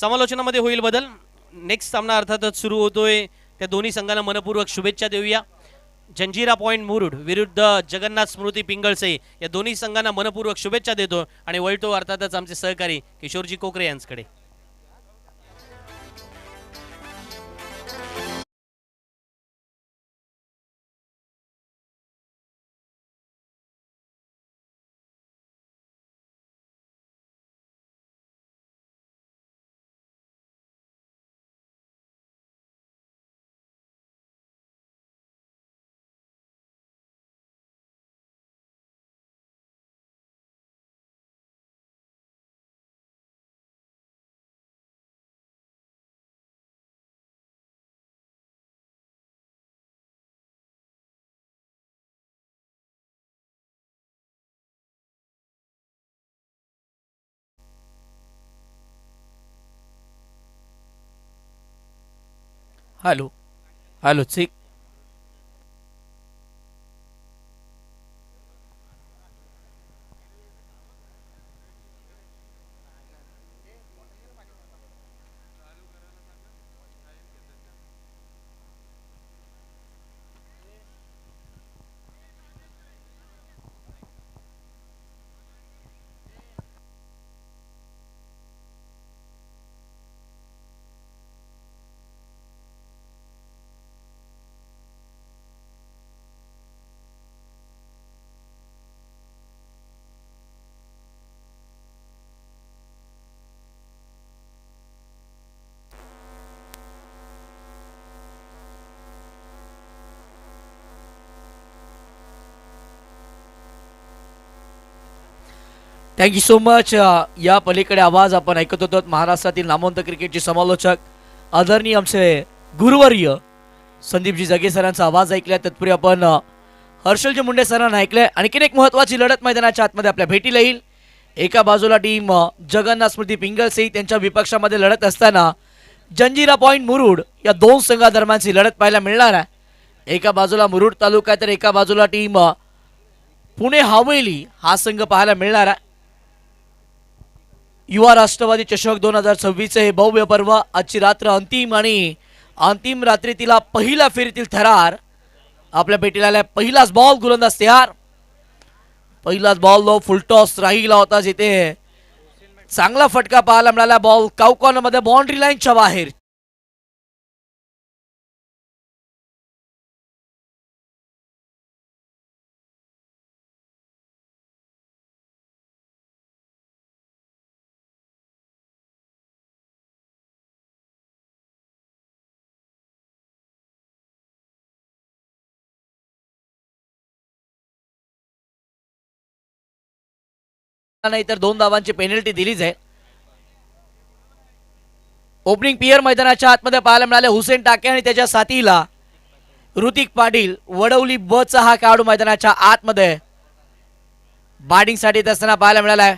समालोचनामध्ये होईल बदल। नेक्स्ट सामना अर्थातच सुरू होतोय, त्या दोन्ही संघांना मनपूर्वक शुभेच्छा देऊया। जंजिरा पॉइंट मुरुड विरुद्ध जगन्नाथ स्मृती पिंगळसे या दोन्ही संघांना मनपूर्वक शुभेच्छा देतो आणि वळतो अर्थातच आमचे सहकारी किशोरजी कोकरे यांच्याकडे। Hello hello check. Thank you so much. या पलीकडे आवाज आपण ऐकत होतो महाराष्ट्रातील नामवंत क्रिकेटचे समालोचक आदरणीय आमचे गुरुवर्य संदीपजी जगे सरांचा आवाज ऐकलाय। तत्पूर्वी आपण हर्षलजी मुंडे सरांना ऐकलंय। आणखीन एक महत्त्वाची लढत मैदानाच्या आतमध्ये आपल्या भेटीला येईल। एका बाजूला टीम जगन्नाथ स्मृती पिंगळसे त्यांच्या विपक्षामध्ये लढत असताना जंजिरा पॉइंट मुरुड या दोन संघादरम्यानची लढत पाहायला मिळणार आहे। एका बाजूला मुरुड तालुका तर एका बाजूला टीम पुणे हवेली हा संघ पाहायला मिळणार आहे। युवा राष्ट्रवादी चषक 2026 हे भव्य पर्व आजची रात्र अंतिम आणि अंतिम रात्रीतीला पहिला फेरीतील थरार आपल्या भेटीला आलाय। पहिलाच बॉल गोलंदाज तयार। पहिलाच बॉल लो फुलटॉस राहिला होता, जिथे चांगला फटका पाहायला मिळाला। बॉल काउकॉर्नर मध्ये बाउंड्री लाईनच्या बाहेर। नाही तर 2 धावांची पेनल्टी दिली जाईल। ओपनिंग पियर मैदानाच्या आतमध्ये पाहायला मिळाले हुसेन टाके आणि त्याच्या साथीला ऋतिक पाटील। वडवली ब चा हा खेळाडू मैदानाच्या आतमध्ये बॅटिंग साठी असताना पाहायला मिळालाय।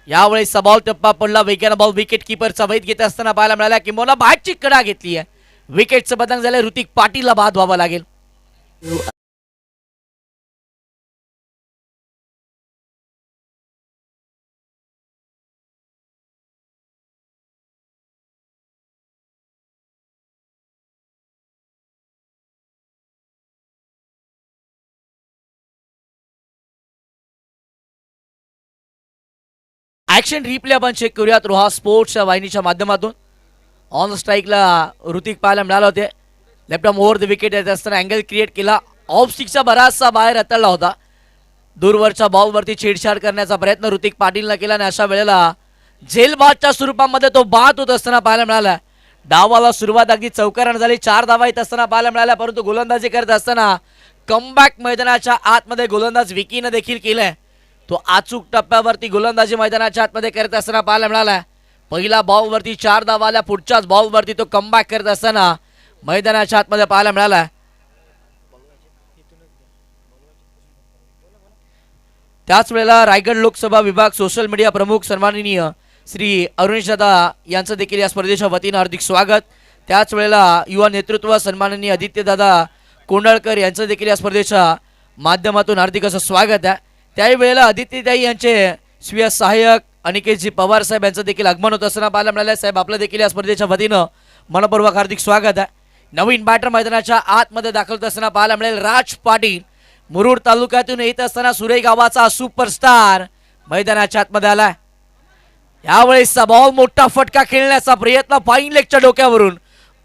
यावेळी बॉल टप्पा पडला, वेगाने बॉल विकेट कीपरचा वेध घेत असताना पाहायला मिळाला। किंवा बॅटची कडा घेतली आहे, विकेटचं बदल झालंय। ऋतिक पाटीलला बाद व्हावं लागेल। ऍक्शन रिप्ले आपण चेक करूयात रोहा स्पोर्ट्स वाहिनीच्या माध्यमातून। ऑन स्ट्राईकला ऋतिक पाहायला मिळाले होते। Left arm over the wicket येत असताना अँगल क्रिएट केला, ऑफ स्टिकचा बराचसा बाहेर हाताळला होता। दूरवरच्या बॉलवरती छेडछाड करण्याचा प्रयत्न ऋतिक पाटीलने केला आणि अशा वेळेला झेलबादच्या स्वरूपामध्ये तो बाद होत असताना पाहायला मिळाला। डावाला सुरुवात अगदी चौकारानं झाली, 4 धावा येत असताना पाहायला मिळाल्या, परंतु गोलंदाजी करत असताना कमबॅक मैदानाच्या आतमध्ये गोलंदाज विकीने देखील केलाय। तो अचूक टप्प्यावरती गोलंदाजी मैदानाच्या आतमध्ये करत असताना पाहायला मिळाला। पहिला बॉलवरती 4 धावा आल्या, पुढच्याच बॉलवरती तो कमबॅक करत असताना मैदानाच्या आतमध्ये पाहायला मिळाला। त्याच वेळेला रायगड लोकसभा विभाग सोशल मीडिया प्रमुख सन्माननीय श्री अरुणेश दादा यांचं देखील या स्पर्धेच्या वतीने हार्दिक स्वागत। त्याच वेळेला युवा नेतृत्व सन्माननीय आदित्य दादा कोंडळकर यांचं देखील या स्पर्धेच्या माध्यमातून हार्दिक असं स्वागत आहे। त्याही वेळेला आदित्यताई यांचे स्वीय सहाय्यक अनिकेतजी पवार साहेब यांचं देखील आगमन होत असताना पाहायला मिळालं. साहेब आपलं देखील या स्पर्धेच्या वतीनं मनपूर्वक हार्दिक स्वागत आहे. नवीन बॅटर मैदानाच्या आतमध्ये दाखल होत असताना पाहायला मिळेल राज पाटील. मुरुड तालुक्यातून येत असताना सुरे गावाचा सुपरस्टार मैदानाच्या आतमध्ये आलाय. यावेळेसचा बॉल मोठा फटका खेळण्याचा प्रयत्न फाईन लेगच्या डोक्यावरून.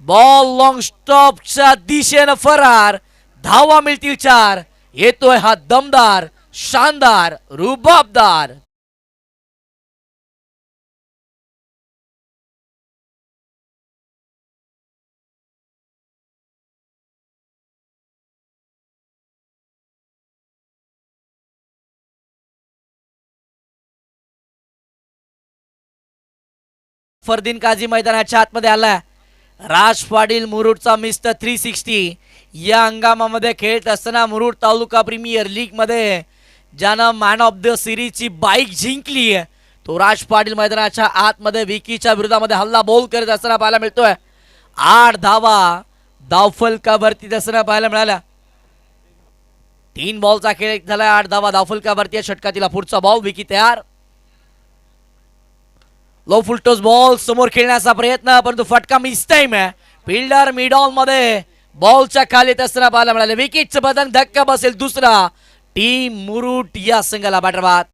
बॉल लॉंग स्टॉपच्या दिशेनं फरार. धावा मिळतील 4. येतोय हा दमदार, शानदार, रुबाबदार फरदीन काझी मैदानाच्या आतमध्ये आलाय. राज पाटील मुरुडचा मिस्टर 360 या हंगामामध्ये खेळत असताना मुरुड तालुका प्रीमियर लीग मध्ये ज्यानं मॅन ऑफ द सिरीजची बाईक जिंकली आहे तो राज पाटील मैदानाच्या आतमध्ये विकीच्या विरोधामध्ये हल्ला बॉल करत असताना पाहायला मिळतोय. 8 धावा धावफलकावरती असताना पाहायला मिळाल्या. 3 बॉलचा खेळ झाला. 8 धावा धावफलकावरती. षटकातील पुढचा बॉल. विकी तयार. लो फुलटोस बॉल समोर खेळण्याचा प्रयत्न परंतु फटका मिस टाइम आहे. फिल्डर मिड ऑन मध्ये बॉलच्या खाली असताना पाहायला मिळाले. विकेटचं पतंग धक्का बसेल दुसरा. टीम मुरुड या संघाला बॅटर बाद.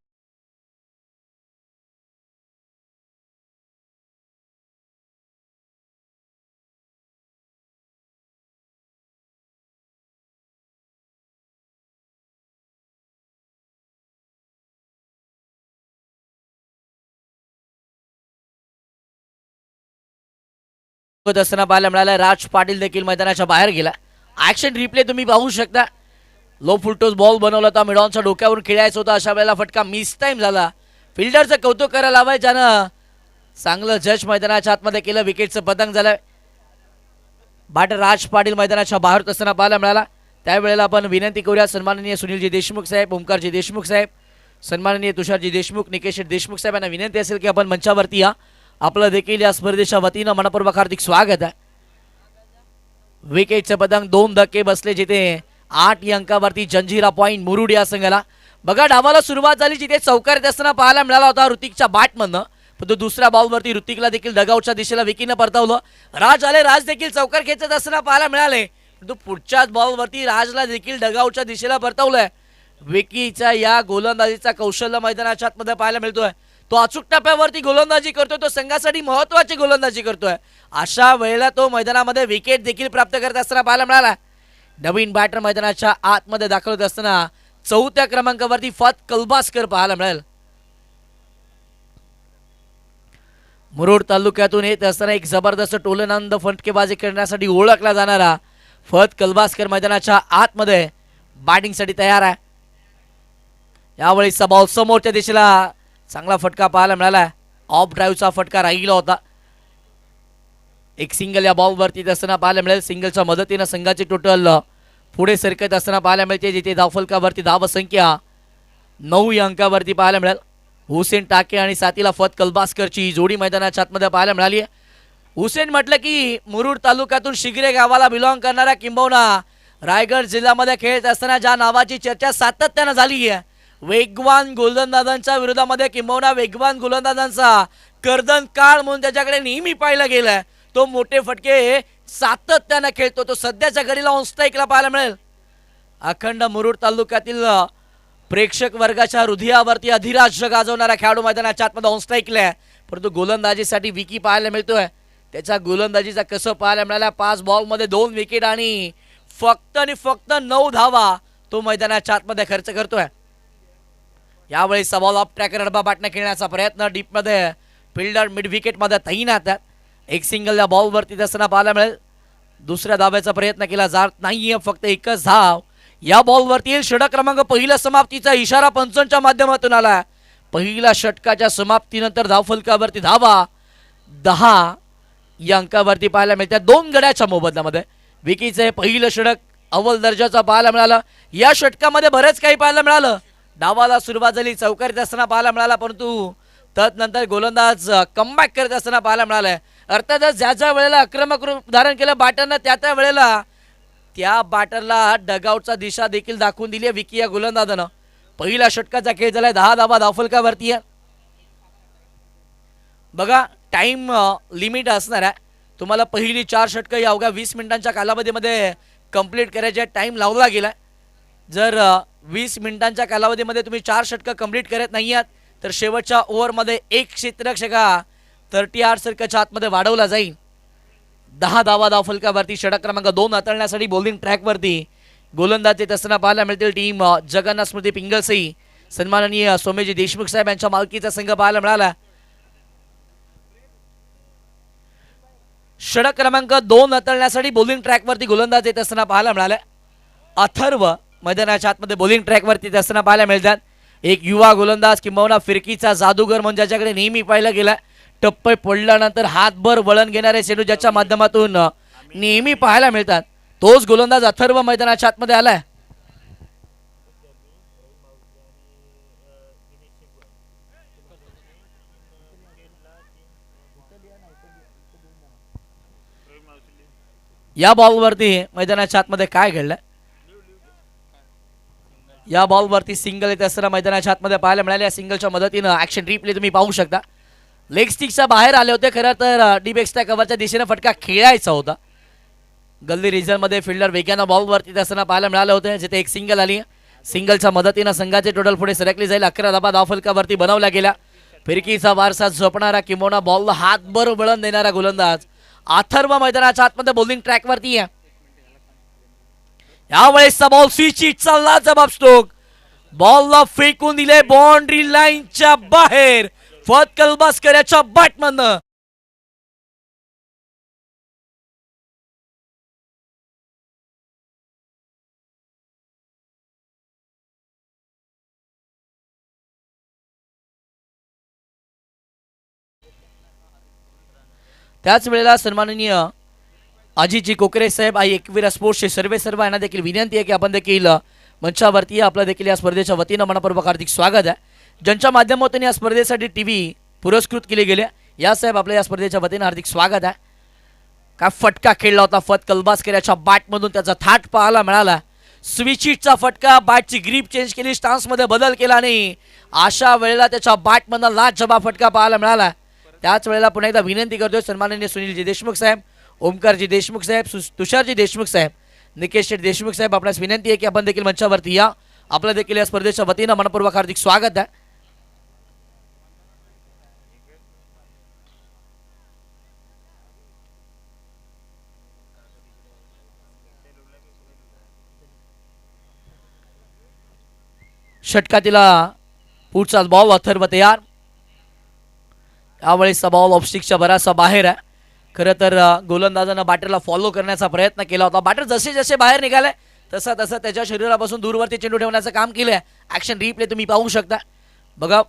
असताना पाहायला मिळालं. राज पाटील देखील मैदानाच्या बाहेर गेला. ऍक्शन रिप्ले तुम्ही पाहू शकता. लो फुलटोस बॉल बनवला होता. मिडॉनच्या डोक्यावरून खेळायचं होतं. अशा वेळेला फटका मिस टाइम झाला. फिल्डरचं कौतुक करायला हवंय ज्यानं चांगलं जज मैदानाच्या आतमध्ये केलं. विकेटचं पतंग झालं. बॅटर राज पाटील मैदानाच्या बाहेर होत असताना पाहायला मिळाला. त्यावेळेला आपण विनंती करूया सन्माननीय सुनीलजी देशमुख साहेब, ओमकारजी देशमुख साहेब, सन्माननीय तुषारजी देशमुख, निकेश देशमुख साहेब यांना विनंती असेल की आपण मंचावरती या. आपलं देखील या स्पर्धेच्या वतीनं मनपूर्वक हार्दिक स्वागत आहे. विकेटचं पतंग 2 धक्के बसले जिथे 8 अंकावरती जंजिरा पॉइंट मुरुड या संघाला. बघा डावाला सुरुवात झाली जिथे चौकारीत असताना पाहायला मिळाला होता ऋतिकच्या बॅटमधनं. पण तो दुसऱ्या बॉलवरती ऋतिकला देखील डगआउटच्या दिशेला विकीनं परतवलं. राज आले. राज देखील चौकार खेचत असताना पाहायला मिळाले. तो पुढच्याच बॉलवरती राजला देखील डगआउटच्या दिशेला परतवलंय. विकीच्या या गोलंदाजीचा कौशल्य मैदानाच्या आतमध्ये पाहायला मिळतोय. तो अचूक टप्प्यावरती गोलंदाजी करतोय. तो संघासाठी महत्वाची गोलंदाजी करतोय. अशा वेळेला तो मैदानामध्ये विकेट देखील प्राप्त करत असताना पाहायला मिळाला. नवीन बॅटर मैदानाच्या आतमध्ये दाखल होत असताना 4थ्या क्रमांकावरती फत कलबासकर पाहायला मिळेल. मुरुड तालुक्यातून येत असताना एक जबरदस्त टोलनांद फटकेबाजी करण्यासाठी ओळखला जाणारा फत कलबासकर मैदानाच्या आतमध्ये बॅटिंगसाठी तयार आहे. यावेळीचा बॉल समोरच्या दिशेला चांगला फटका पाहायला मिळाला. ऑफ ड्राईव्हचा फटका राहिला होता. एक सिंगल या बॉलवरती असताना पाहायला मिळेल. सिंगलच्या मदतीनं संघाची टोटल पुढे सरकत असताना पाहायला मिळते जिथे धावफलकावरती धावसंख्या 9 या अंकावरती पाहायला मिळेल. हुसेन टाके आणि साथीला फत कलबासकरची जोडी मैदानाच्या आतमध्ये पाहायला मिळाली आहे. हुसेन म्हटलं की मुरुड तालुक्यातून शिगरे गावाला बिलॉंग करणारा किंबहुना रायगड जिल्ह्यामध्ये खेळत असताना ज्या नावाची चर्चा सातत्यानं झाली आहे. वेगवान गोलंदाजांच्या विरोधामध्ये किंबहुना वेगवान गोलंदाजांचा कर्दन काळ म्हणून त्याच्याकडे नेहमी पाहिलं गेलंय. तो मोठे फटके सातत्यानं खेळतो. तो सध्याच्या घडीला ऑन स्ट्राईकला पाहायला मिळेल. अखंड मुरुड तालुक्यातील प्रेक्षक वर्गाच्या हृदयावरती अधिराज्य गाजवणारा खेळाडू मैदानाच्या आतमध्ये ऑन स्ट्राईकला आहे. परंतु गोलंदाजीसाठी विकी पाहायला मिळतोय. त्याच्या गोलंदाजीचा कसं पाहायला मिळाला. 5 बॉलमध्ये 2 विकेट आणि फक्त 9 धावा तो मैदानाच्या आतमध्ये खर्च करतोय. यावेळी बॉल ऑफ ट्रॅकर अडबा बाटणे खेळण्याचा प्रयत्न. डीपमध्ये फिल्डर मिड विकेटमध्ये तैनात आहेत. एक सिंगल या बॉलवरती असताना पाहायला मिळेल. दुसऱ्या धाब्याचा प्रयत्न केला जात नाहीये. फक्त एकच धाव या बॉलवरती. षटक क्रमांक पहिल्या समाप्तीचा इशारा पंचांच्या माध्यमातून आला. पहिल्या षटकाच्या समाप्तीनंतर धावफलकावरती धावा 10 या अंकावरती पाहायला मिळतात. 2 गड्याच्या मोबदल्यामध्ये विकीचं हे पहिलं षटक अव्वल दर्जाचं पाहायला मिळालं. या षटकामध्ये बरेच काही पाहायला मिळालं. डावाला सुरुवात झाली. चौकारीत असताना पाहायला मिळाला परंतु तदनंतर गोलंदाज कमबॅक करत असताना पाहायला मिळालंय. अर्थातच ज्या वेळेला आक्रमक रूप धारण केलं बॅटरनं त्या वेळेला त्या बॅटरला डगआउटचा दिशा देखील दाखवून दिली आहे विकी या गोलंदाजानं. पहिल्या षटकाचा खेळ झालाय. 10 धावा धावफलकावरती आहे. बघा टाइम लिमिट असणार आहे. तुम्हाला पहिली 4 षटकं या अवघ्या 20 मिनिटांच्या कालावधीमध्ये कंप्लीट करायचे. टाइम लावला गेला. जर 20 मिनिटांच्या कालावधीमध्ये तुम्ही 4 षटकं कंप्लीट करत नाही आहात तर शेवटच्या ओव्हरमध्ये एक क्षेत्ररक्षक 38 सर्कलच्या आतमध्ये वाढवला जाईल. 10 धावा धावफलकावरती. षटक क्रमांक 2 हाताळण्यासाठी बॉलिंग ट्रॅकवरती गोलंदाज येत असताना पाहायला मिळतील टीम जगन्नाथ स्मृती पिंगळसई. सन्माननीय सोमेजी देशमुख साहेब यांच्या मालकीचा संघ पाहायला मिळाला. षटक क्रमांक 2 हाताळण्यासाठी बॉलिंग ट्रॅकवरती गोलंदाज येत असताना पाहायला मिळाला. अथर्व मैदानाच्या आतमध्ये बॉलिंग ट्रॅकवरती येत असताना पाहायला मिळतात. एक युवा गोलंदाज किंबहुना फिरकीचा जादूगर म्हणून ज्याच्याकडे नेहमी पाहिला गेला. टप्पे पडल्यानंतर हातभर वळण घेणारे चेंडू ज्याच्या माध्यमातून नेहमी पाहायला मिळतात तोच गोलंदाज अथर्व मैदानाच्या आतमध्ये आलाय. या बॉलवरती मैदानाच्या आतमध्ये काय घडलं? या बॉलवरती सिंगल येत असताना मैदानाच्या आतमध्ये पाहायला मिळाले. या सिंगलच्या मदतीनं ॲक्शन रिप्ले तुम्ही पाहू शकता. लेग स्टिकच्या बाहेर आले होते. खरं तर डीप एक्स्ट्रा कव्हरच्या दिशेने फटका खेळायचा होता. गल्ली रिझनमध्ये फिल्डर वेगानं बॉलवरती येत असताना पाहायला मिळालं होतं जिथे एक सिंगल आली. सिंगलच्या मदतीनं संघाचे टोटल पुढे सरकली जाईल. 11 धावा धावफलकावरती बनवल्या गेल्या. फिरकीचा वारसा जपणारा किंबहुना बॉलला हातभर वळण देणारा गोलंदाज अथर्व मैदानाच्या आतमध्ये बॉलिंग ट्रॅकवरती आहे. यावेळेसचा बॉल स्विचिटचा लाजवाब स्ट्रोक. बॉलला फेकून दिले बाउंड्री लाईनच्या बाहेर. फत कलबास्कर याच्या बॅटमधनं. त्याच वेळेला सन्माननीय अजितजी कोकरे साहेब आई एकविरा स्पोर्ट्सचे सर्व यांना देखील विनंती आहे की आपण देखील मंचावरती आपलं देखील या स्पर्धेच्या वतीनं मनपूर्वक हार्दिक स्वागत आहे. ज्यांच्या माध्यमातून या स्पर्धेसाठी टीव्ही पुरस्कृत केले गेले या साहेब आपल्या या स्पर्धेच्या वतीनं हार्दिक स्वागत आहे. काय फटका खेळला होता फत कलबास्कर याच्या बॅटमधून. त्याचा थाट पाहायला मिळाला. स्विचिटचा फटका. बॅटची ग्रीप चेंज केली. स्टान्समध्ये बदल केला आणि अशा वेळेला त्याच्या बॅटमधनं लाजवाब फटका पाहायला मिळाला. त्याच वेळेला पुन्हा एकदा विनंती करतोय सन्माननीय सुनीलजी देशमुख साहेब, ओमकारजी देशमुख साहेब, तुषारजी देशमुख साहेब, निकेश शेठ देशमुख साहेब आपल्यास विनंती आहे की आपण देखील मंचावरती या. आपलं देखील या स्पर्धेच्या वतीनं मनपूर्वक हार्दिक स्वागत आहे. षटकातीला पुढचा बॉल अथर्व तयार. यावेळेसचा बॉल ऑफस्टिकच्या बराचसा बाहेर आहे. खरं तर गोलंदाजानं बॅटरला फॉलो करण्याचा प्रयत्न केला होता. बॅटर जसे जसे बाहेर निघाले तसा तसा त्याच्या शरीरापासून दूरवरती चेंडू ठेवण्याचं काम केलंय. ॲक्शन रिप्ले तुम्ही पाहू शकता. बघा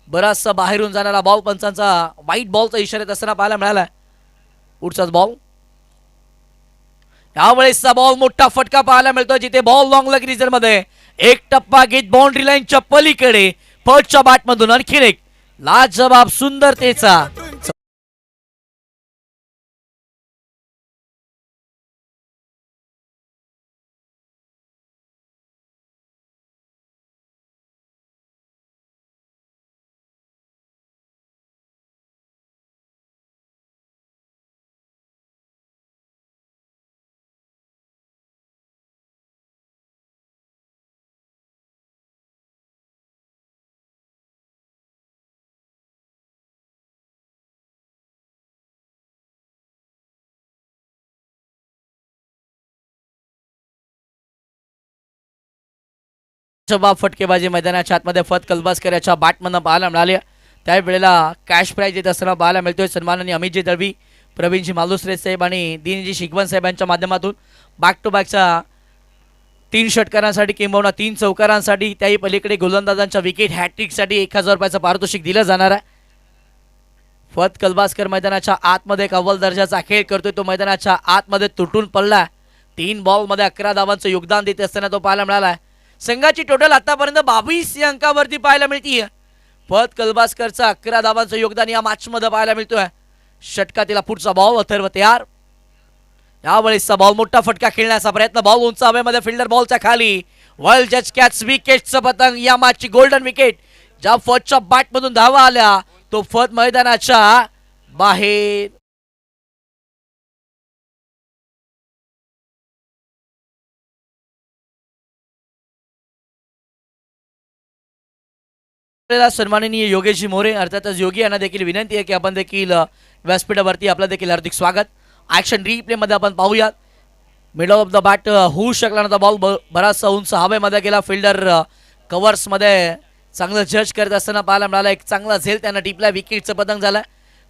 बराचसा बाहेरून जाणारा बॉल पंचांचा वाईट बॉलचा इशारा येत असताना पाहायला मिळाला. पुढचाच बॉल. यावेळेसचा बॉल मोठा फटका पाहायला मिळतो जिथे बॉल लॉंग लेग रिझनमध्ये एक टप्पा घेत बाउंड्री लाईनच्या पलीकडे फटच्या बॅटमधून आणखीन एक लाजवाब सुंदरतेचा जबाब फटकेबाजी मैदानाच्या आतमध्ये फत कलबास्कर याच्या बॅटमधनं पाहायला मिळाले. त्यावेळेला कॅश प्राईज येत असताना पाहायला मिळतोय सन्माननीय अमितजी दळवी, प्रवीणजी मालुसरे साहेब आणि दिनजी शिकवण साहेबांच्या माध्यमातून बॅक टू बॅकचा 3 षटकारांसाठी किंबहुना 3 चौकारांसाठी त्याही पलीकडे गोलंदाजांच्या विकेट हॅट्रिकसाठी 1000 रुपयाचं पारितोषिक दिलं जाणार आहे. फत कलबास्कर मैदानाच्या आतमध्ये एक अव्वल दर्जाचा खेळ करतोय. तो मैदानाच्या आतमध्ये तुटून पडला. 3 बॉलमध्ये 11 धावांचं योगदान देत असताना तो पाहायला मिळाला. संघाची टोटल आतापर्यंत 22 या अंकावरती पाहायला मिळतीये. फत कलबास्करचा 11 धावांचं योगदान या मॅचमध्ये पाहायला मिळतोय. षटकातीला पुढचा बॉल अथर्व तयार. यावेळेसचा बॉल मोठा फटका खेळण्याचा प्रयत्न. बॉल उंच हवेमध्ये फिल्डर बॉलच्या खाली. वर्ल्ड जज कॅच विकेटचं पतंग. या मॅचची गोल्डन विकेट. ज्या फतच्या बॅटमधून धावा आल्या तो फत मैदानाच्या बाहेर. सन्माननीय योगेशजी मोरे अर्थातच योगी यांना देखील विनंती आहे की आपण देखील व्यासपीठावरती आपलं देखील हार्दिक स्वागत. ॲक्शन रिप्ले मध्ये आपण पाहूयात. मिडल ऑफ द बॅट होऊ शकला नव्हता. बॉल बराचसा उंच हवेमध्ये गेला. फिल्डर कव्हर्समध्ये चांगलं जज करत असताना पाहायला मिळाला. एक चांगला झेल त्यांना टिपला. विकेटचं पतंग झालं.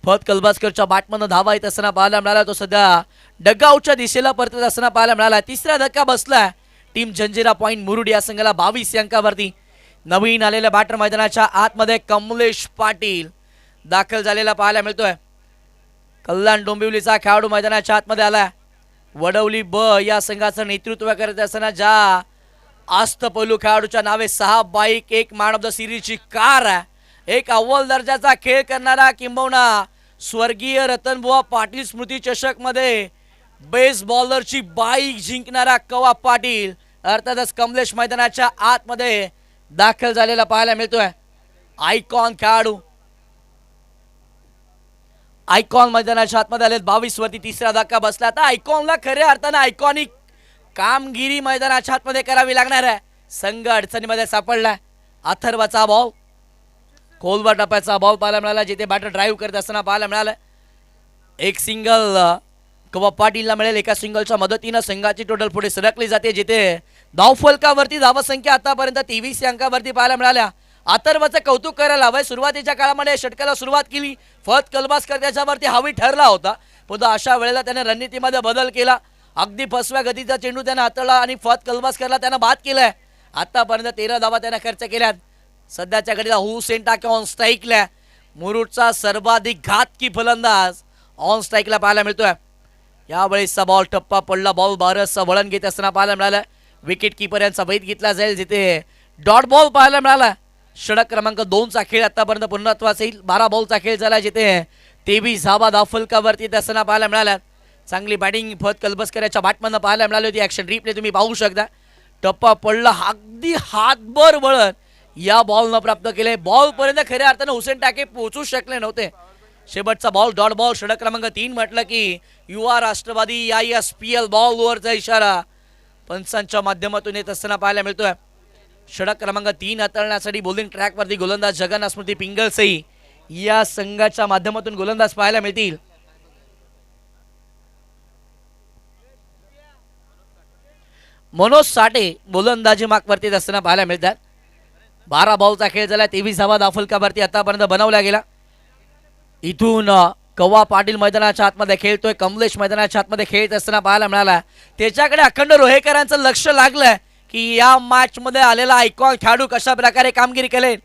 फत कलबासकरच्या बॅटमधून धावा येत असताना पाहायला मिळाला. तो सध्या डगआउटच्या दिशेला परतत असताना पाहायला मिळाला. तिसरा धक्का बसला टीम जंजिरा पॉईंट मुरुड या संघाला 22 अंकावरती. नवीन आलेल्या बॅटर मैदानाच्या आतमध्ये कमलेश पाटील दाखल झालेला पाहायला मिळतोय. कल्याण डोंबिवलीचा खेळाडू मैदानाच्या आतमध्ये आला. वडवली ब या संघाचं नेतृत्व करत असताना ज्या आस्थपैलू खेळाडूच्या नावे 6 बाईक, 1 मॅन ऑफ द सिरीजची कार आहे, एक अव्वल दर्जाचा खेळ करणारा किंबहुना स्वर्गीय रतनबुवा पाटील स्मृती चषक मध्ये बेस बॉलरची बाईक जिंकणारा कवा पाटील अर्थातच कमलेश मैदानाच्या आतमध्ये दाखल झालेला पाहायला मिळतोय. आयकॉन खेळाडू आयकॉन मैदानाच्या आतमध्ये आले. 22 वरती तिसरा धक्का बसला. आता आयकॉनला खऱ्या अर्थानं आयकॉनिक कामगिरी मैदानाच्या आतमध्ये करावी लागणार आहे. संघ अडचणीमध्ये सापडला. अथर्वाचा बॉल, खोलवर टप्प्याचा बॉल पाहायला मिळाला जिथे बॅटर ड्राईव्ह करत असताना पाहायला मिळालं. एक सिंगल कवा पाटीलला मिळेल. एका सिंगलच्या मदतीनं संघाची टोटल पुढे सरकली जाते जिथे धावफलकावरती धावसंख्या आतापर्यंत 23 अंकावरती पाहायला मिळाल्या. अथर्वाचं कौतुक करायला हवंय. सुरुवातीच्या काळामध्ये षटकाला सुरुवात केली. फत कलबासकर त्याच्यावरती हवी ठरला होता. पुन्हा अशा वेळेला त्याने रणनीतीमध्ये बदल केला. अगदी फसव्या गतीचा चेंडू त्याने हाताळला आणि फत कलबासकरला त्यानं बाद केलाय. आतापर्यंत 13 धावा त्याने खर्च केल्यात. सध्याच्या घडीला हुसेन टाके ऑन स्ट्राईकला. मुरुडचा सर्वाधिक घातकी फलंदाज ऑन स्ट्राईकला पाहायला मिळतोय. यावेळेसचा बॉल टप्पा पडला. बॉल बारसचा वळण घेत असताना पाहायला मिळालं. विकेट किपर यांचा वैध घेतला जाईल जिथे डॉट बॉल पाहायला मिळाला. षटक क्रमांक 2चा खेळ आतापर्यंत पूर्णत्वास येईल. 12 बॉलचा खेळ झाला जिथे 23 धावा धावफलकावरती असताना पाहायला मिळाल्या. चांगली बॅटिंग फत कलबसकर याच्या बॅटमधनं पाहायला मिळाली होती. ॲक्शन रिप्ले तुम्ही पाहू शकता. टप्पा पडला. अगदी हातभर वळण या बॉलनं प्राप्त केले. बॉलपर्यंत खऱ्या अर्थानं हुसेन टाके पोहोचू शकले नव्हते. शेवटचा बॉल डॉट बॉल. षटक क्रमांक 3 म्हटलं की युवा राष्ट्रवादी या SPL बॉलवरचा इशारा पंचांच्या माध्यमातून येत असताना पाहायला मिळतोय. षटक क्रमांक 3 हाताळण्यासाठी बॉलिंग ट्रॅकवरती गोलंदाज जगन्नाथ स्मृती पिंगळसई या संघाच्या माध्यमातून गोलंदाज पाहायला मिळतील. मनोज साठे गोलंदाजी मार्कवरती असताना पाहायला मिळतात. 12 बॉलचा खेळ झाला. 23 धावा धावफलकावरती आतापर्यंत बनवला गेला. इथून कवा पाटील मैदानाच्या आतमध्ये खेळतोय. कमलेश मैदानाच्या आतमध्ये खेळत असताना पाहायला मिळाला. त्याच्याकडे अखंड रोहेकरांचं लक्ष लागलंय की या मॅच मध्ये आलेला आयकॉन खेळाडू कशा प्रकारे कामगिरी करेल.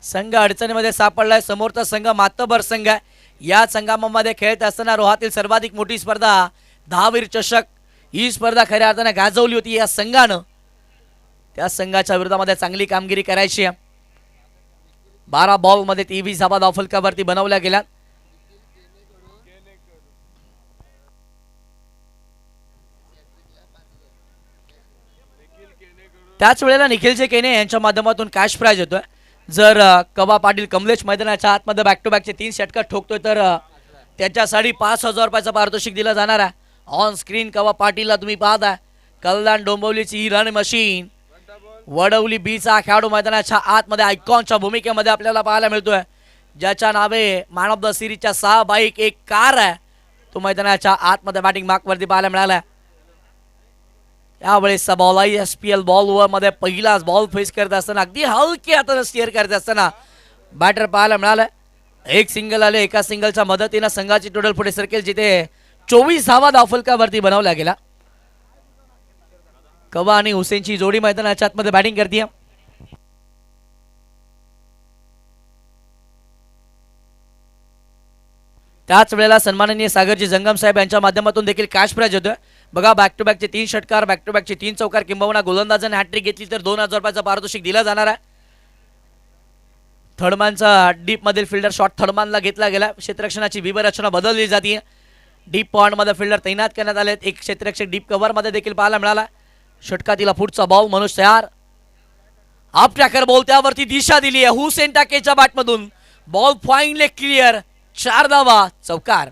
संघ अडचणीमध्ये सापडलाय. समोरचा संघ मातबर संघ आहे. या संघामध्ये खेळत असताना रोहातील सर्वाधिक मोठी स्पर्धा दहावीर चषक ही स्पर्धा खऱ्या अर्थाने गाजवली होती या संघानं. त्या संघाच्या विरोधामध्ये चांगली कामगिरी करायची आहे. 12 बॉलमध्ये 23 धावा धावफलकावरती बनवल्या गेल्या. त्याच वेळेला निखिलचे केने यांच्या माध्यमातून कॅश प्राइज येतोय. जर कवा पाटील कमलेश मैदानाच्या आतमध्ये बॅक टू बॅकचे 3 षटकार ठोकतोय तर त्याच्यासाठी 5,000 रुपयाचं पारितोषिक दिलं जाणार आहे. ऑन स्क्रीन कवा पाटीलला तुम्ही पाहता. कल्याण डोंबिवलीची ही रन मशीन वडवली बीचा खेळाडू मैदानाच्या आतमध्ये आयकॉनच्या भूमिकेमध्ये आपल्याला पाहायला मिळतोय. ज्याच्या नावे मॅन ऑफ द सिरीजच्या 6 बाईक, 1 कार आहे. तो मैदानाच्या आतमध्ये बॅटिंग मार्कवरती पाहायला मिळाला. यावेळेसचा बॉल SPL बॉल मध्ये पहिलाच बॉल फेस करत असताना अगदी हलक्या हाताने स्टिअर करत असताना बॅटर पाहायला मिळाला. एक सिंगल आले. एका सिंगलच्या मदतीनं संघाची टोटल पुढे सरकेल जिथे 24 धावा धावफलकावरती बनवला गेला. कवा आणि हुसेनची जोडी मैदानाच्या आतमध्ये बॅटिंग करते. त्याच वेळेला सन्माननीय सागरजी जंगम साहेब यांच्या माध्यमातून देखील कॅश प्राइज होतोय. बघा बॅक टू बॅकचे 3 षटकार, बॅक टू बॅकचे 3 चौकार किंबहुना गोलंदाजाने हॅट्रिक घेतली तर 2,000 रुपयाचं पारितोषिक दिलं जाणार आहे. थर्डमॅनचा डीप मधील फिल्डर शॉट थर्डमॅनला घेतला गेला. क्षेत्ररक्षणाची विभरचना बदलली जाते. डीप पॉइंट मध्ये फिल्डर तैनात करण्यात आले. एक क्षेत्ररक्षक डीप कव्हर मध्ये देखील पाहायला मिळाला. षटकातील पुढचा बॉल मनोज तयार. आपल्याकर बॉल त्यावरती दिशा दिली आहे. हुसेन टाकेच्या बॅटमधून बॉल फाईनली क्लिअर, 4 धावा, चौकार.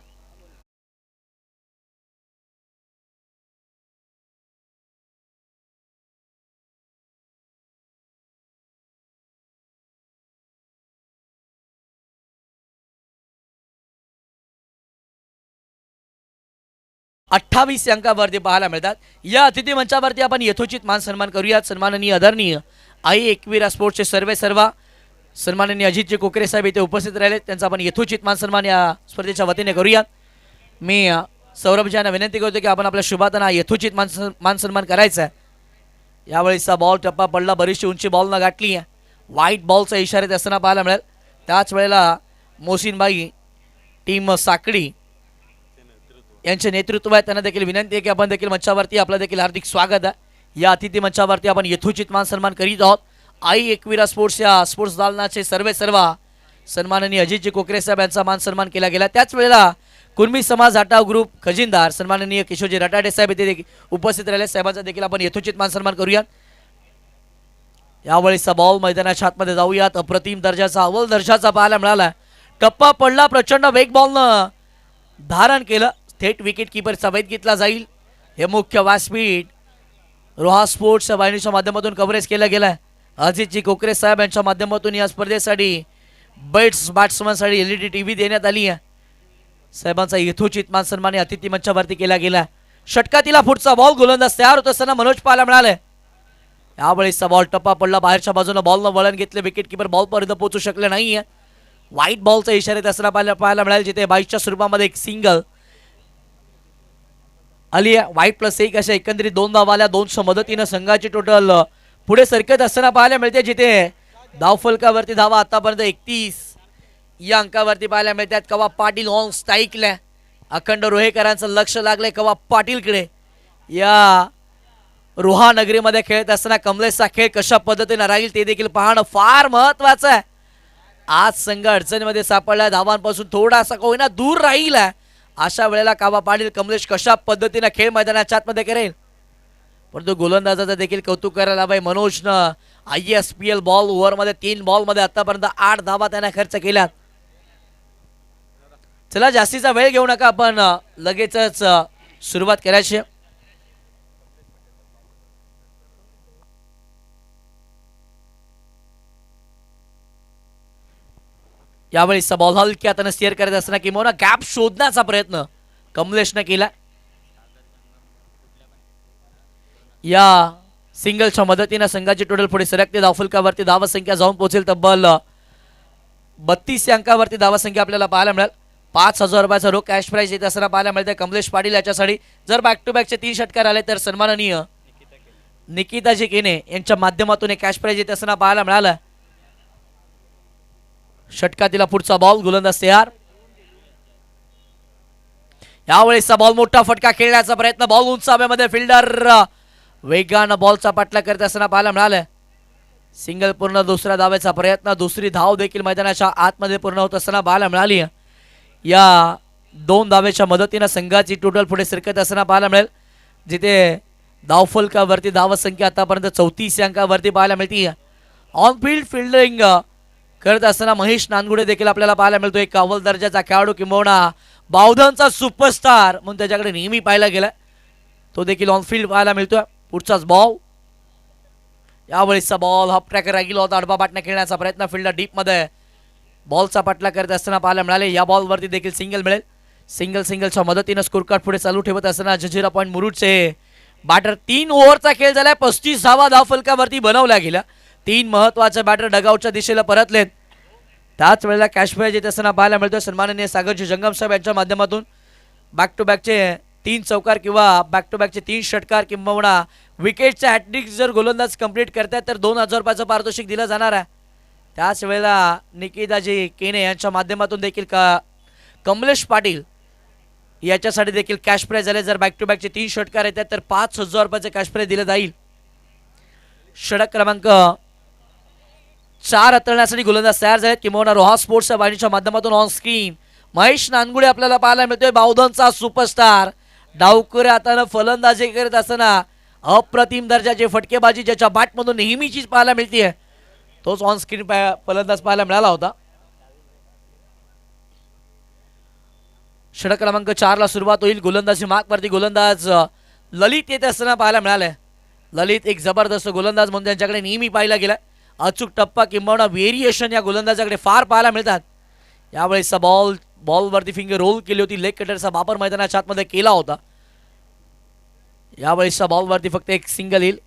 अठ्ठावीस अंकावरती पाहायला मिळतात. या अतिथी मंचावरती आपण यथोचित मान सन्मान करूयात. सन्माननीय आदरणीय आई एकविरा स्पोर्ट्सचे सर्व सन्माननीय अजितजी कोकरे साहेब इथे उपस्थित राहिले, त्यांचा आपण यथोचित मान सन्मान या स्पर्धेच्या वतीने करूयात. मी सौरभजींना विनंती करतो की आपण आपल्या शुभातना यथोचित मान सन्मान करायचा आहे. यावेळेसचा बॉल टप्पा पडला, बरीचशी उंची बॉलनं गाठली आहे. व्हाईट बॉलचा इशारा असताना पाहायला मिळेल. त्याच वेळेला मोहसिनबाई टीम साकडी यांचे नेतृत्व आहे, त्यांना देखील विनंती आहे की आपण देखील मंचावरती आपलं देखील हार्दिक स्वागत आहे. या अतिथी मंचावरती आपण यथोचित मान सन्मान करीत आहोत. आई एकविरा स्पोर्ट्स या स्पोर्ट्स दालनाचे सर्व सन्माननीय अजितजी कोकरे साहेब यांचा मान सन्मान केला गेला. त्याच वेळेला कुर्मी समाज हटाव ग्रुप खजिनदार सन्माननीय किशोरजी रटाडे साहेब इथे देखील उपस्थित राहिले, साहेबांचा देखील आपण यथोचित मान सन्मान करूयात. यावेळेसचा बॉल मैदानाच्या आतमध्ये जाऊयात. अप्रतिम दर्जाचा, अव्वल दर्जाचा पाहायला मिळाला. टप्पा पडला, प्रचंड वेग बॉलनं धारण केलं, थेट विकेट किपरचा वेध घेतला जाईल. हे मुख्य व्यासपीठ रोहा स्पोर्ट्स वाहिनीच्या माध्यमातून कव्हरेज केलं गेलं आहे. अजितजी कोकरे साहेब यांच्या माध्यमातून या स्पर्धेसाठी बॅट्समनसाठी LED TV देण्यात आली आहे. साहेबांचा यथोचित मान सन्मान अतिथी मंचावरती केला गेला. षटकातीला पुढचा बॉल गोलंदाज तयार होत असताना मनोज पाहायला मिळाले. यावेळेसचा बॉल टप्पा पडला, बाहेरच्या बाजूनं बॉलनं वळण घेतले, विकेट किपर बॉलपर्यंत पोहोचू शकले नाहीये. व्हाईट बॉलचा इशारा देत असताना पाहायला मिळाले, जिथे 22च्या स्वरूपामध्ये एक सिंगल आली आहे. व्हाईट +1 अशा एकंदरीत 2 धावा आल्या. 200 मदतीनं संघाची टोटल पुढे सरकत असताना पाहायला मिळते, जिथे धावफलकावरती धावा आतापर्यंत 31 या अंकावरती पाहायला मिळतात. कवा पाटील ऑन स्ट्राईकला, अखंड रोहेकरांचं लक्ष लागलंय कवा पाटीलकडे. या रोहा नगरीमध्ये खेळत असताना कमलेशचा खेळ कशा पद्धतीने राहील ते देखील पाहणं फार महत्वाचं आहे. आज संघ अडचणीमध्ये सापडला, धावांपासून थोडासा का होईना दूर राहील. अशा वेळेला कावा पाटील कमलेश कशा पद्धतीने खेळ मैदानाच्या आतमध्ये करेल. परंतु गोलंदाजाचं देखील कौतुक करायला हवंय. मनोजनं ISPL बॉल ओव्हरमध्ये 3 बॉलमध्ये आतापर्यंत 8 धावा त्याने खर्च केल्यात. चला जास्तीचा वेळ घेऊ नका, आपण लगेचच सुरुवात करायची. यावेळेसचा बॉल हलक्या हाताने स्टिअर करत असताना किंवा गॅप शोधण्याचा प्रयत्न कमलेशनं केला. या सिंगलच्या मदतीने संघाची टोटल पुढे सरकते. धावफलकावरती धावसंख्या जाऊन पोहोचेल तब्बल 32 अंकावरती धावसंख्या आपल्याला पाहायला मिळेल. 5,000 रुपयाचा रोख कॅश प्राइज येत असताना पाहायला मिळते कमलेश पाटील याच्यासाठी. जर बॅक टू बॅकचे 3 षटकार आले तर सन्माननीय निकिताजी केने यांच्या माध्यमातून एक कॅश प्राइज येत असताना पाहायला मिळालं. षटकातीला पुढचा बॉल, गोलंदाज तयार. यावेळेसचा बॉल मोठा फटका खेळण्याचा प्रयत्न, बॉल उंच हवेमध्ये, फिल्डर वेगानं बॉलचा पाठला करत असताना पाहायला मिळालं. सिंगल पूर्ण, दुसऱ्या धावेचा प्रयत्न, दुसरी धाव देखील मैदानाच्या आतमध्ये पूर्ण होत असताना पाहायला मिळाली. या 2 धावेच्या मदतीनं संघाची टोटल पुढे सरकत असताना पाहायला मिळेल, जिथे धावफलकावरती धावसंख्या आतापर्यंत 34 अंकावरती पाहायला मिळते. ऑन फील्ड फिल्डिंग करत असताना महेश नानगुडे देखील आपल्याला पाहायला मिळतो. एक अव्वल दर्जाचा खेळाडू किंबहुना बावधनचा सुपरस्टार म्हणून त्याच्याकडे नेहमी पाहायला गेला, तो देखील ऑन फील्ड पाहायला मिळतोय. पुढचाच बॉल, यावेळेसचा बॉल हाफ ट्रॅकर राहिला होता. आडवा बाटण्या खेळण्याचा प्रयत्न, फिल्डर डीपमध्ये बॉलचा पाठला करत असताना पाहायला मिळाले. या बॉलवरती देखील सिंगल मिळेल. सिंगलच्या मदतीनं स्कोर कार्ड पुढे चालू ठेवत असताना जंजिरा पॉईंट मुरुडचे बॅटर. 3 ओव्हरचा खेळ झालाय, 35 धावा धावफलकावरती बनवल्या गेल्या. 3 महत्वाचे बॅटर डगआउटच्या दिशेला परतलेत. त्याच वेळेला कॅश प्राइज येत असताना पाहायला मिळतोय सन्माननीय सागरजी जंगम साहेब यांच्या माध्यमातून. बॅक टू बॅकचे 3 चौकार किंवा बॅक टू बॅकचे 3 षटकार किंबहुना विकेटचे हॅट्रिक जर गोलंदाज कंप्लीट करतात तर 2,000 रुपयाचं पारितोषिक दिलं जाणार आहे. त्याच वेळेला निकिताजी केने यांच्या माध्यमातून देखील कमलेश पाटील याच्यासाठी देखील कॅश प्राइज झाले. जर बॅक टू बॅकचे 3 षटकार येतात तर 5,000 रुपयाचे कॅश प्राइज दिलं जाईल. षटक क्रमांक 4 हाताळण्यासाठी गोलंदाज तयार झालेत किंवा रोहा स्पोर्ट्स वाहिनीच्या माध्यमातून ऑन स्क्रीन महेश नानगुडे आपल्याला पाहायला मिळतोय. बावधनचा सुपरस्टार डावकुरे हातानं फलंदाजी करत असताना अप्रतिम दर्जाची फटकेबाजी ज्याच्या बॅटमधून नेहमीचीच पाहायला मिळते, तोच ऑन स्क्रीन फलंदाज पाहायला मिळाला होता. षटक क्रमांक 4 ला सुरुवात होईल. गोलंदाजी मार्कवरती गोलंदाज ललित येत असताना पाहायला मिळालंय. ललित एक जबरदस्त गोलंदाज म्हणून त्यांच्याकडे नेहमी पाहिला गेला. अचूक टप्पा किंबहुना व्हेरिएशन या गोलंदाजाकडे फार पाहायला मिळतात. यावेळेसचा बॉलवरती फिंगर रोल केली होती. लेग कटरचा वापर मैदानाच्या आतमध्ये केला होता. यावेळेसच्या बॉलवरती फक्त एक सिंगल येईल.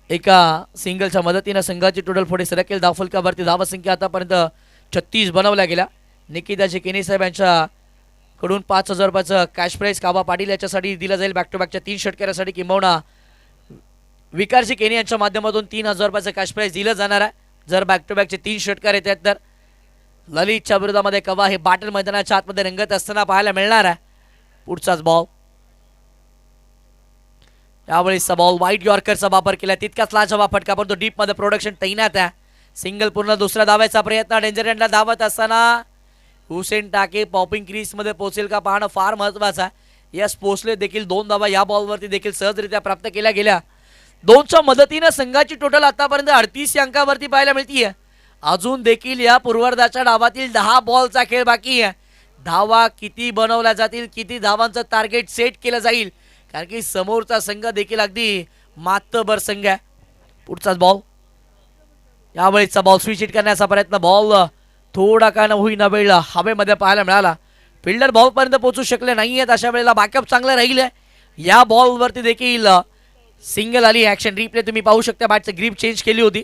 एका सिंगलच्या मदतीनं संघाची टोटल पुढे सरकेल. धावफलकावरती धावसंख्या आतापर्यंत 36 बनवल्या गेल्या. निकिता केनी साहेब यांच्याकडून 5,000 रुपयाचं कॅश प्राईज काबा पाटील याच्यासाठी दिला जाईल. बॅक टू बॅकच्या 3 षटकारासाठी किंबहुना विकारजी केनी यांच्या माध्यमातून 3,000 रुपयाचं कॅश प्राईज दिलं जाणार आहे जर बॅक टू बॅकचे 3 षटकार येतात तर. ललितच्या विरोधामध्ये कवा हे बाटल मैदानाच्या आतमध्ये रंगत असताना पाहायला मिळणार आहे. पुढचाच बॉल. यावेळेसचा बॉल वाईट यॉर्करचा वापर केला. तितकाच लाजवाब फटका पण तो डीपमध्ये प्रोडक्शन तैनात आहे. सिंगल पूर्ण दुसऱ्या धावायचा प्रयत्न. डेंजर एंडला धावत असताना हुसेन टाके पॉपिंग क्रीजमध्ये पोहोचेल का पाहणं फार महत्त्वाचं आहे. यस पोचले देखील. 2 धावा या बॉलवरती देखील सहजरित्या प्राप्त केल्या गेल्या. 2च्या मदतीनं संघाची टोटल आतापर्यंत 38 अंकावरती पाहायला मिळतीये. अजून देखील या पूर्वार्धाच्या डावातील 10 बॉलचा खेळ बाकी आहे. धावा किती बनवल्या जातील, किती धावांचं टार्गेट सेट केलं जाईल, कारण की समोरचा संघ देखील अगदी मातबर संघ आहे. पुढचाच बॉल. यावेळेसचा बॉल स्विच हिट करण्याचा प्रयत्न. बॉल थोडा का न होईना वेळ हवेमध्ये पाहायला मिळाला. फिल्डर बॉलपर्यंत पोहोचू शकले नाही आहेत. अशा वेळेला बॅकअप चांगलं राहील. या बॉलवरती देखील सिंगल आली. ॲक्शन रिप्ले तुम्ही पाहू शकता. बॅटचं ग्रीप चेंज केली होती.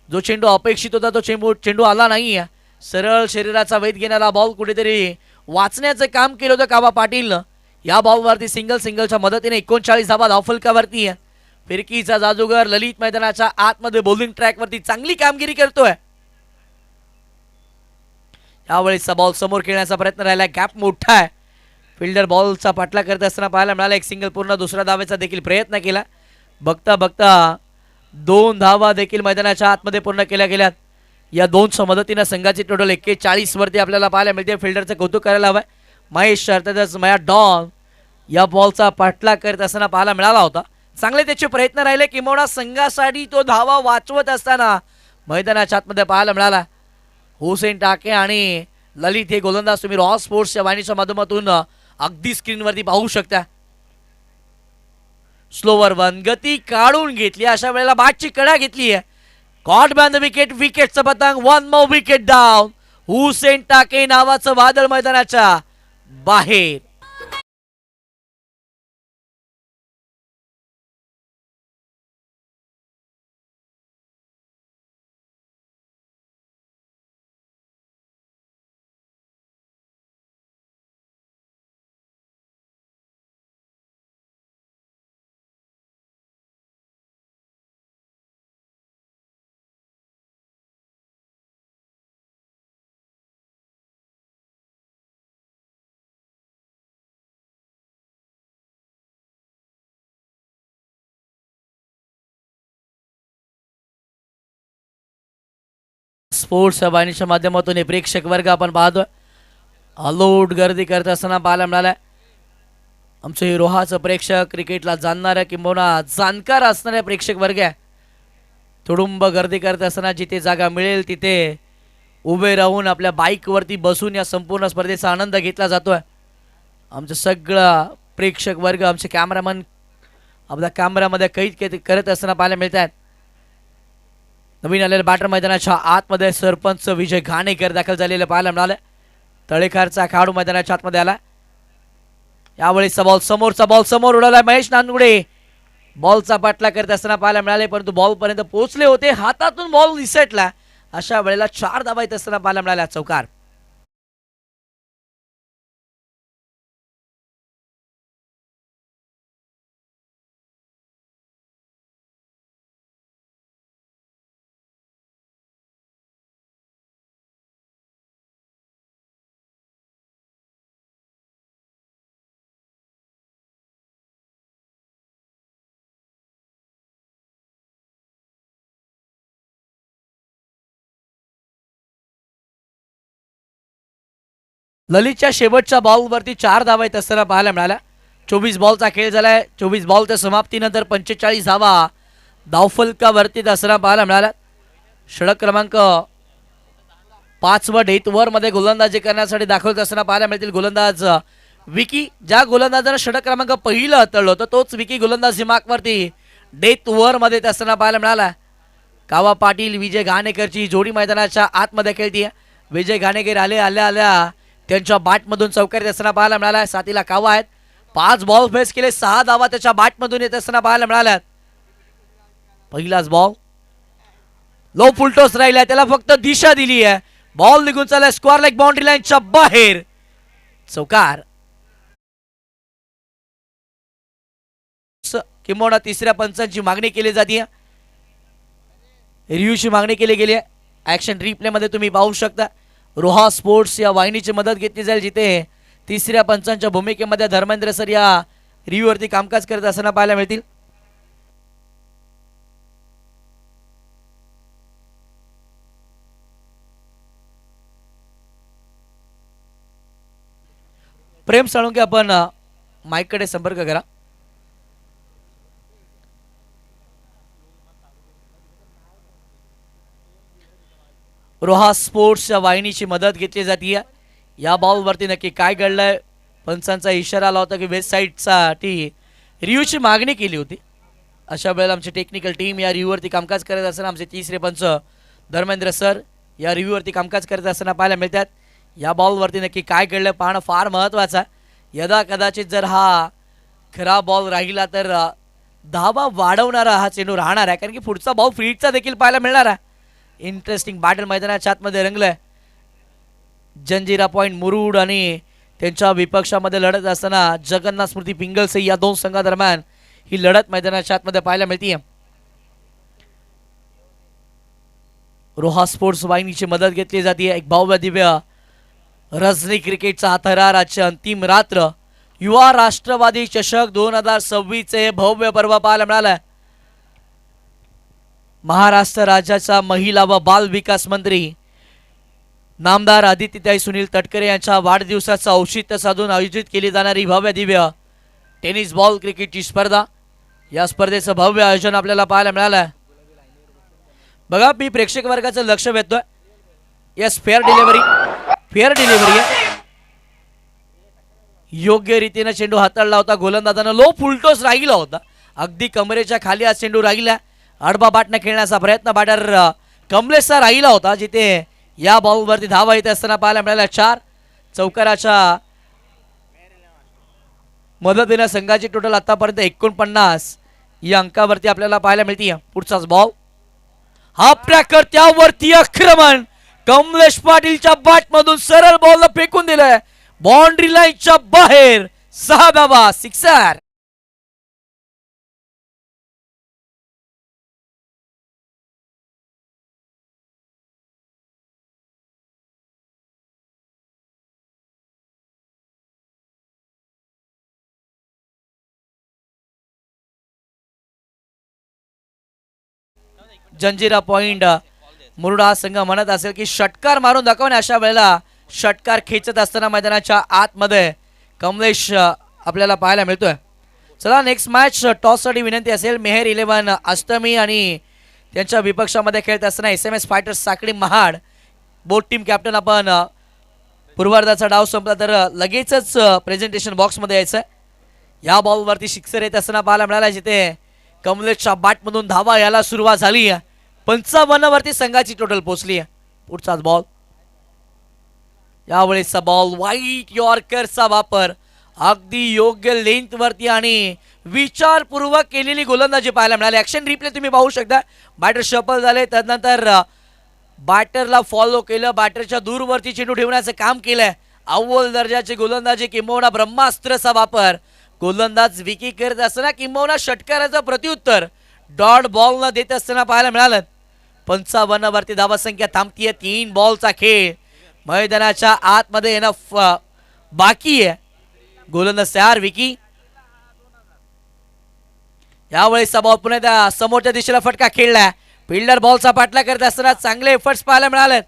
जो चेंडू अपेक्षित होता तो चेंडू आला नाही आहे. सरळ शरीराचा वेध घेणारा बॉल कुठेतरी वाचण्याचं काम केलं होतं काबा पाटीलनं. या बॉलवरती सिंगलच्या मदतीने 39 धावा धावफलकावरती आहे. फिरकीचा जादूगर ललित मैदानाच्या आतमध्ये बॉलिंग ट्रॅकवरती चांगली कामगिरी करतोय. यावेळेसचा बॉल समोर खेळण्याचा प्रयत्न राहिला. गॅप मोठा आहे. फिल्डर बॉलचा पाठला करत असताना पाहायला मिळाला. एक सिंगल पूर्ण दुसऱ्या धावेचा देखील प्रयत्न केला. बघता 2 धावा देखील मैदानाच्या आतमध्ये पूर्ण केल्या गेल्यात. या 2च्या मदतीनं संघाची टोटल 41 वरती आपल्याला पाहायला मिळते. फिल्डरचं कौतुक करायला हवं. महेश अर्थातच मया डॉन या बॉलचा पाठलाग करत असताना पाहायला मिळाला होता. चांगले त्याचे प्रयत्न राहिले. किंबहुना संघासाठी तो धावा वाचवत असताना मैदानाच्या आतमध्ये पाहायला मिळाला. हुसेन टाके आणि ललित हे गोलंदाज तुम्ही रॉ स्पोर्ट्सच्या वाहिनीच्या माध्यमातून अगदी स्क्रीनवरती पाहू शकता. स्लोवर वन गती काढून घेतली. अशा वेळेला बॅटची कडा घेतली आहे. कॉट बॅन द विकेट. विकेटचं पतंग. 1 मोर विकेट डाऊन. हुसेन टाके नावाचं वादळ मैदानाच्या बाहेर. स्पोर्ट्स वाहिनीच्या माध्यमातून हे प्रेक्षक वर्ग आपण पाहतोय. अलोट गर्दी करत असताना पाहायला मिळालाय. आमचं हे रोहाचं प्रेक्षक, क्रिकेटला जाणणाऱ्या किंबहुना जाणकार असणाऱ्या प्रेक्षक वर्ग आहे. तुडुंब गर्दी करत असताना जिथे जागा मिळेल तिथे उभे राहून आपल्या बाईकवरती बसून या संपूर्ण स्पर्धेचा आनंद घेतला जातोय. आमचं सगळं प्रेक्षक वर्ग, आमचे कॅमेरामन आपल्या कॅमेरामध्ये कैद करत असताना पाहायला मिळत आहेत. नवीन आलेल्या बॅटर मैदानाच्या आतमध्ये सरपंच विजय घाणेकर दाखल झालेले पाहायला मिळाले. तळेकरचा खेळाडू मैदानाच्या आतमध्ये आला. यावेळेसचा बॉल समोर उडाला. महेश नांदुडे बॉलचा पाठला करत असताना पाहायला मिळाले, परंतु बॉल पर्यंत पोहोचले होते. हातातून बॉल निसटला. अशा वेळेला 4 धावा येत असताना पाहायला मिळाल्या. चौकार. ललितच्या शेवटच्या बॉलवरती 4 धावा येत असताना पाहायला मिळाल्या. 24 बॉलचा खेळ झालाय. 24 बॉलच्या समाप्तीनंतर 45 धावा धावफलकावरती असताना पाहायला मिळाल्या. षटक क्रमांक 5 व डेथ ओव्हरमध्ये गोलंदाजी करण्यासाठी दाखवत असताना पाहायला मिळतील गोलंदाज विकी ज्या गोलंदाजानं षटक क्रमांक पहिलं हाताळलं होतं तोच विकी गोलंदाज दिमागवरती डेथ ओव्हरमध्ये असताना पाहायला मिळाला. कावा पाटील विजय घाणेकरची जोडी मैदानाच्या आतमध्ये खेळतीये. विजय घाणेकर आल्या त्यांच्या बॅटमधून चौकारीत असताना पाहायला मिळाला. साथीला कावा आहेत. 5 बॉल फेस केले, 6 धावा त्याच्या बॅटमधून येत असताना पाहायला मिळाल्यात. पहिलाच बॉल लो फुलटॉस राहिला, त्याला फक्त दिशा दिली आहे. बॉल निघून चालला स्क्वेअर लेग बाउंड्री लाईनच्या बाहेर. चौकार. किंबहुना तिसऱ्या पंचांची मागणी केली जाते. रिव्ह्यूची मागणी केली गेली आहे. ऍक्शन रिप्ले मध्ये तुम्ही पाहू शकता. रोहा स्पोर्ट्स या वाहिनीची मदत घेतली जाईल, जिथे तिसऱ्या पंचांच्या भूमिकेमध्ये धर्मेंद्र सर या रिव्ह्यूवरती कामकाज करत असताना पाहायला मिळतील. प्रेम साळुंके आपण माईककडे संपर्क करा. रोहा स्पोर्ट्सच्या वाहिनीची मदत घेतली जाते. या बॉलवरती नक्की काय घडलंय? पंचांचा इशारा आला होता की वेस्ट साईडसाठी रिव्ह्यूची मागणी केली होती. अशा वेळेला आमची टेक्निकल टीम या रिव्ह्यूवरती कामकाज करत असताना आमचे तिसरे पंच धर्मेंद्र सर या रिव्ह्यूवरती कामकाज करत असताना पाहायला मिळतात. या बॉलवरती नक्की काय घडलं पाहणं फार महत्त्वाचं आहे. यदा कदाचित जर हा खरा बॉल राहिला तर धावा वाढवणारा हा चेंडू राहणार आहे, कारण की पुढचा बॉल फ्रीडचा देखील पाहायला मिळणार आहे. इंटरेस्टिंग बॅटल मैदानाच्या आतमध्ये रंगलंय. जंजिरा पॉइंट मुरुड आणि त्यांच्या विपक्षामध्ये लढत असताना जगन्नाथ स्मृती पिंगलसे या दोन संघादरम्यान ही लढत मैदानाच्या आतमध्ये पाहायला मिळते. रोहा स्पोर्ट्स वाहिनीची मदत घेतली जाते. एक भव्य दिव्य रजनी क्रिकेटचा हा थरार आजची अंतिम रात्र. युवा राष्ट्रवादी चषक 2026 भव्य पर्व पाहायला मिळाला. महाराष्ट्र राज्याचा महिला व बाल विकास मंत्री नामदार आदित्यताई सुनील तटकरे यांच्या वाढदिवसाचं औचित्य साधून आयोजित केली जाणारी भव्य दिव्य टेनिस बॉल क्रिकेटची स्पर्धा. या स्पर्धेचं भव्य आयोजन आपल्याला पाहायला मिळालं. बघा, मी प्रेक्षक वर्गाचं लक्ष वेधतोय. यस, फेअर डिलिव्हरी आहे. योग्य रीतीने चेंडू हाताळला होता. गोलंदाजानं लो फुलटॉस राहिला होता. अगदी कमरेच्या खाली हा चेंडू राहिला. आडबा बाटने खेळण्याचा प्रयत्न बॅटर कमलेशचा राहिला होता, जिथे या बॉलवरती धावा येत असताना पाहायला मिळाल्या. 4 चौकाराच्या मदतीने संघाची टोटल आतापर्यंत 49 या अंकावरती आपल्याला पाहायला मिळते. पुढचाच बॉल हा ट्रॅकर, त्यावरती आक्रमण. कमलेश पाटीलच्या बॅटमधून सरळ बॉलला फेकून दिलंय बाउंड्री लाईनच्या बाहेर. 6 धावा, सिक्सर. जंजिरा पॉइंट मुरुड हा संघ म्हणत असेल की षटकार मारून दाखवणे. अशा वेळेला षटकार खेचत असताना मैदानाच्या आतमध्ये कमलेश आपल्याला पाहायला मिळतोय. चला, नेक्स्ट मॅच टॉससाठी विनंती असेल. मेहर 11 अष्टमी आणि त्यांच्या विपक्षामध्ये खेळत असताना SMS फायटर्स साखळी महाड बोथ टीम कॅप्टन. आपण पूर्वार्धाचा डाव संपला तर लगेचच प्रेझेंटेशन बॉक्समध्ये यायचं. या बॉलवरती सिक्सर येत असताना पाहायला मिळाला, जिथे कमलेशच्या बॅटमधून धावा यायला सुरुवात झाली. 55 वरती संघाची टोटल पोहोचली. पुढचाच बॉल, यावेळेचा बॉल वाईट यॉर्करचा वापर. अगदी योग्य लेंथ वरती आणि विचारपूर्वक केलेली गोलंदाजी पाहायला मिळाली. ऍक्शन रिप्ले तुम्ही पाहू शकता. बॅटर शफल झाले, त्यानंतर बॅटरला फॉलो केलं. बॅटरच्या दूरवरती चेंडू ठेवण्याचं काम केलंय. अव्वल दर्जाची गोलंदाजी, किंबहुना ब्रह्मास्त्राचा वापर गोलंदाज विकी करत असताना, किंबहुना षटकाराचं प्रत्युत्तर डॉट बॉल न देत असताना पाहायला मिळालं. 55 वरती धावा संख्या थांबतीये. 3 बॉलचा खेळ मैदानाच्या आतमध्ये येणं बाकी आहे. गोलंदाज तयार विकी. यावेळेस बॉल पुन्हा त्या समोरच्या दिशेला फटका खेळला. फिल्डर बॉलचा पाठला करत असताना चांगले एफर्ट्स पाहायला मिळाले.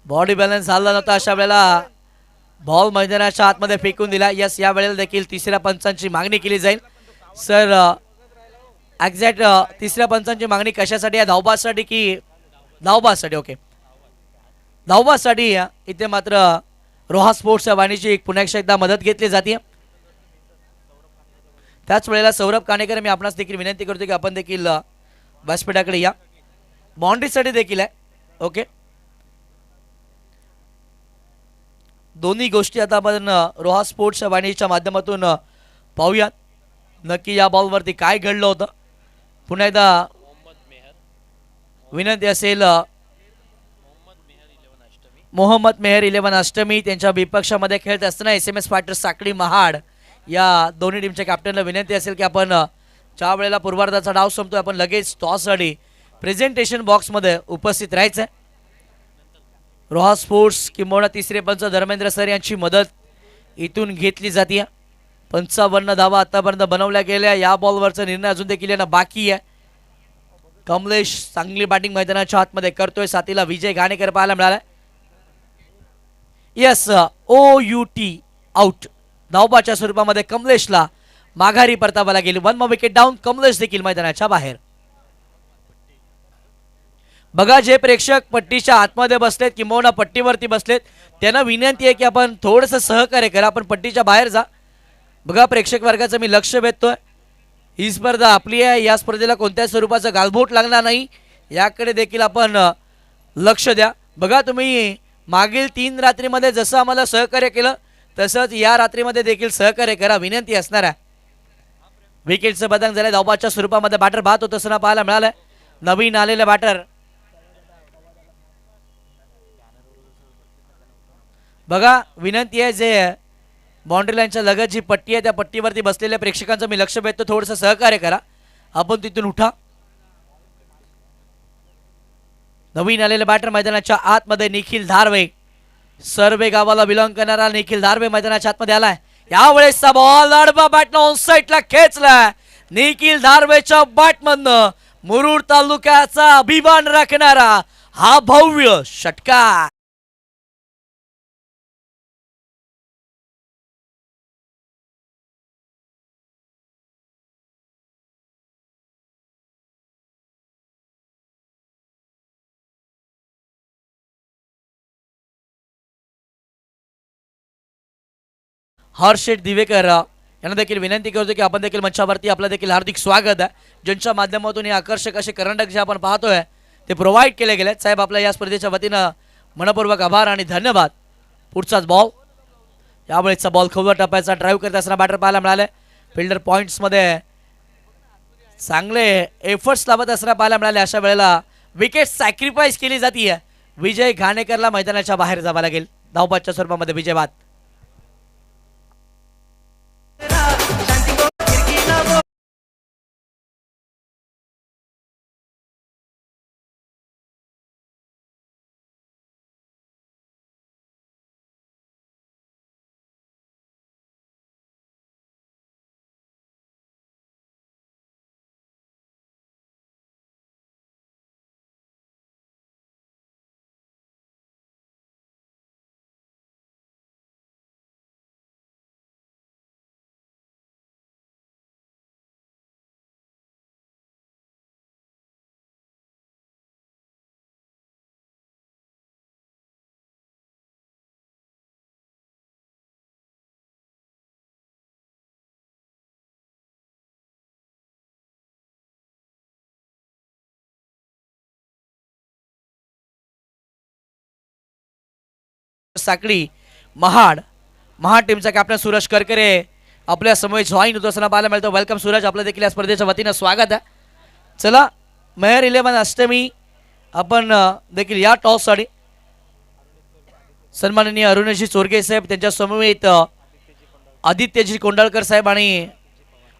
बॉडी बॅलन्स झाला नव्हता. अशा वेळेला बॉल मैदानाच्या आतमध्ये फेकून दिला. यस, या वेळेला देखील तिसऱ्या पंचांची मागणी केली जाईल. सर, एक्झॅक्ट तिसऱ्या पंचांची मागणी कशासाठी आहे? धावबासाठी की धावबासाठी? ओके, धावबासाठी. इथे मात्र रोहा स्पोर्ट्स या वाहिनीची एक पुन्हा एकदा मदत घेतली जाते. त्याच वेळेला सौरभ काणेकर मी आपणास देखील विनंती करतो की आपण देखील व्यासपीठाकडे या. बाउंड्रीसाठी देखील आहे. ओके, दोन्ही गोष्टी आता आपण रोहा स्पोर्ट्स वाहिनीच्या माध्यमातून पाहूयात नक्की या बॉलवरती काय घडलं होतं. पुन्हा एकदा विनंती असेल मोहम्मद मेहर 11 अष्टमी त्यांच्या विपक्षामध्ये खेळत असताना SMS फायटर्स साकडी महाड या दोन्ही टीमच्या कॅप्टनला विनंती असेल की आपण ज्या वेळेला पूर्वार्धाचा डाव संपतोय आपण लगेच टॉससाठी प्रेझेंटेशन बॉक्समध्ये उपस्थित राहायचं आहे. रोहा स्पोर्ट्स किंबहुना तिसरे पंच धर्मेंद्र सर यांची मदत इथून घेतली जाते. 55 धावा आतापर्यंत बनवल्या गेल्या. या बॉलवरचा निर्णय अजून देखील येणं बाकी आहे. कमलेश चांगली बॅटिंग मैदानाच्या आतमध्ये करतोय. साथीला विजय घाणेकर पाहायला मिळाला. यस, OUT आउट धावबाच्या स्वरूपामध्ये कमलेशला माघारी परतावा गेली. 1 more विकेट डाऊन. कमलेश देखील मैदानाच्या बाहेर. बघा, जे प्रेक्षक पट्टीच्या आतमध्ये बसलेत किंबहुना पट्टीवरती बसलेत त्यांना विनंती आहे की आपण थोडंसं सहकार्य करा. आपण पट्टीच्या बाहेर जा. बघा, प्रेक्षक वर्गाचं मी लक्ष वेधतोय. ही स्पर्धा आपली आहे. या स्पर्धेला कोणत्याच स्वरूपाचं गालबोट लागणार नाही याकडे देखील आपण लक्ष द्या. बघा, तुम्ही मागील 3 रात्रीमध्ये जसं आम्हाला सहकार्य केलं तसंच या रात्रीमध्ये देखील सहकार्य करा विनंती असणार आहे. विकेटचं बदल झालं. धावबाच्या स्वरूपामध्ये बॅटर बाद होत असताना पाहायला मिळालंय. नवीन आलेले बॅटर बघा, विनंती आहे जे बाउंड्री लाईनच्या लगत जी पट्टी आहे त्या पट्टीवरती बसलेल्या प्रेक्षकांचं मी लक्ष वेधतो. थोडंसं सहकार्य करा. आपण तिथून उठा. नवीन आलेले बॅटर मैदानाच्या आतमध्ये निखिल धारवे. सर्वे गावाला बिलॉंग करणारा निखिल धारवे मैदानाच्या आतमध्ये आलाय. यावेळेसचा बॉल आडवा बॅटनं ऑन साईडला खेचलाय. निखिल धारवेच्या बॅटमधनं मुरुड तालुक्याचा अभिमान राखणारा हा भव्य षटकार. हर्षेट दिवेकर यांना देखील विनंती करतो की आपण देखील मंचावरती आपलं देखील हार्दिक स्वागत आहे. ज्यांच्या माध्यमातून हे आकर्षक असे करंडक जे आपण पाहतोय ते प्रोव्हाइड केले गेले. साहेब, आपल्या या स्पर्धेच्या वतीनं मनपूर्वक आभार आणि धन्यवाद. पुढचाच बॉल. यावेळेचा बॉल खोलवर टप्प्याचा ड्राईव्ह करत असताना बॅटर पाहायला मिळाले. फिल्डर पॉईंट्समध्ये चांगले एफर्ट्स लावत असताना पाहायला मिळाले. अशा वेळेला विकेट सॅक्रिफाईस केली जाते. विजय घाणेकरला मैदानाच्या बाहेर जावं लागेल. धावबाच्या स्वरूपामध्ये विजय बाद. साकडी महाड टीमचा कॅप्टन सूरज करकरे आपल्या समोर जॉईन होत असताना पाहायला मिळतो. वेलकम सूरज, आपलं देखील या स्पर्धेच्या वतीनं स्वागत आहे. चला, मेहर 11 अष्टमी आपण देखील या टॉससाठी सन्माननीय अरुणजी चोरगे साहेब त्यांच्या समवेत आदित्यजी कोंडाळकर साहेब आणि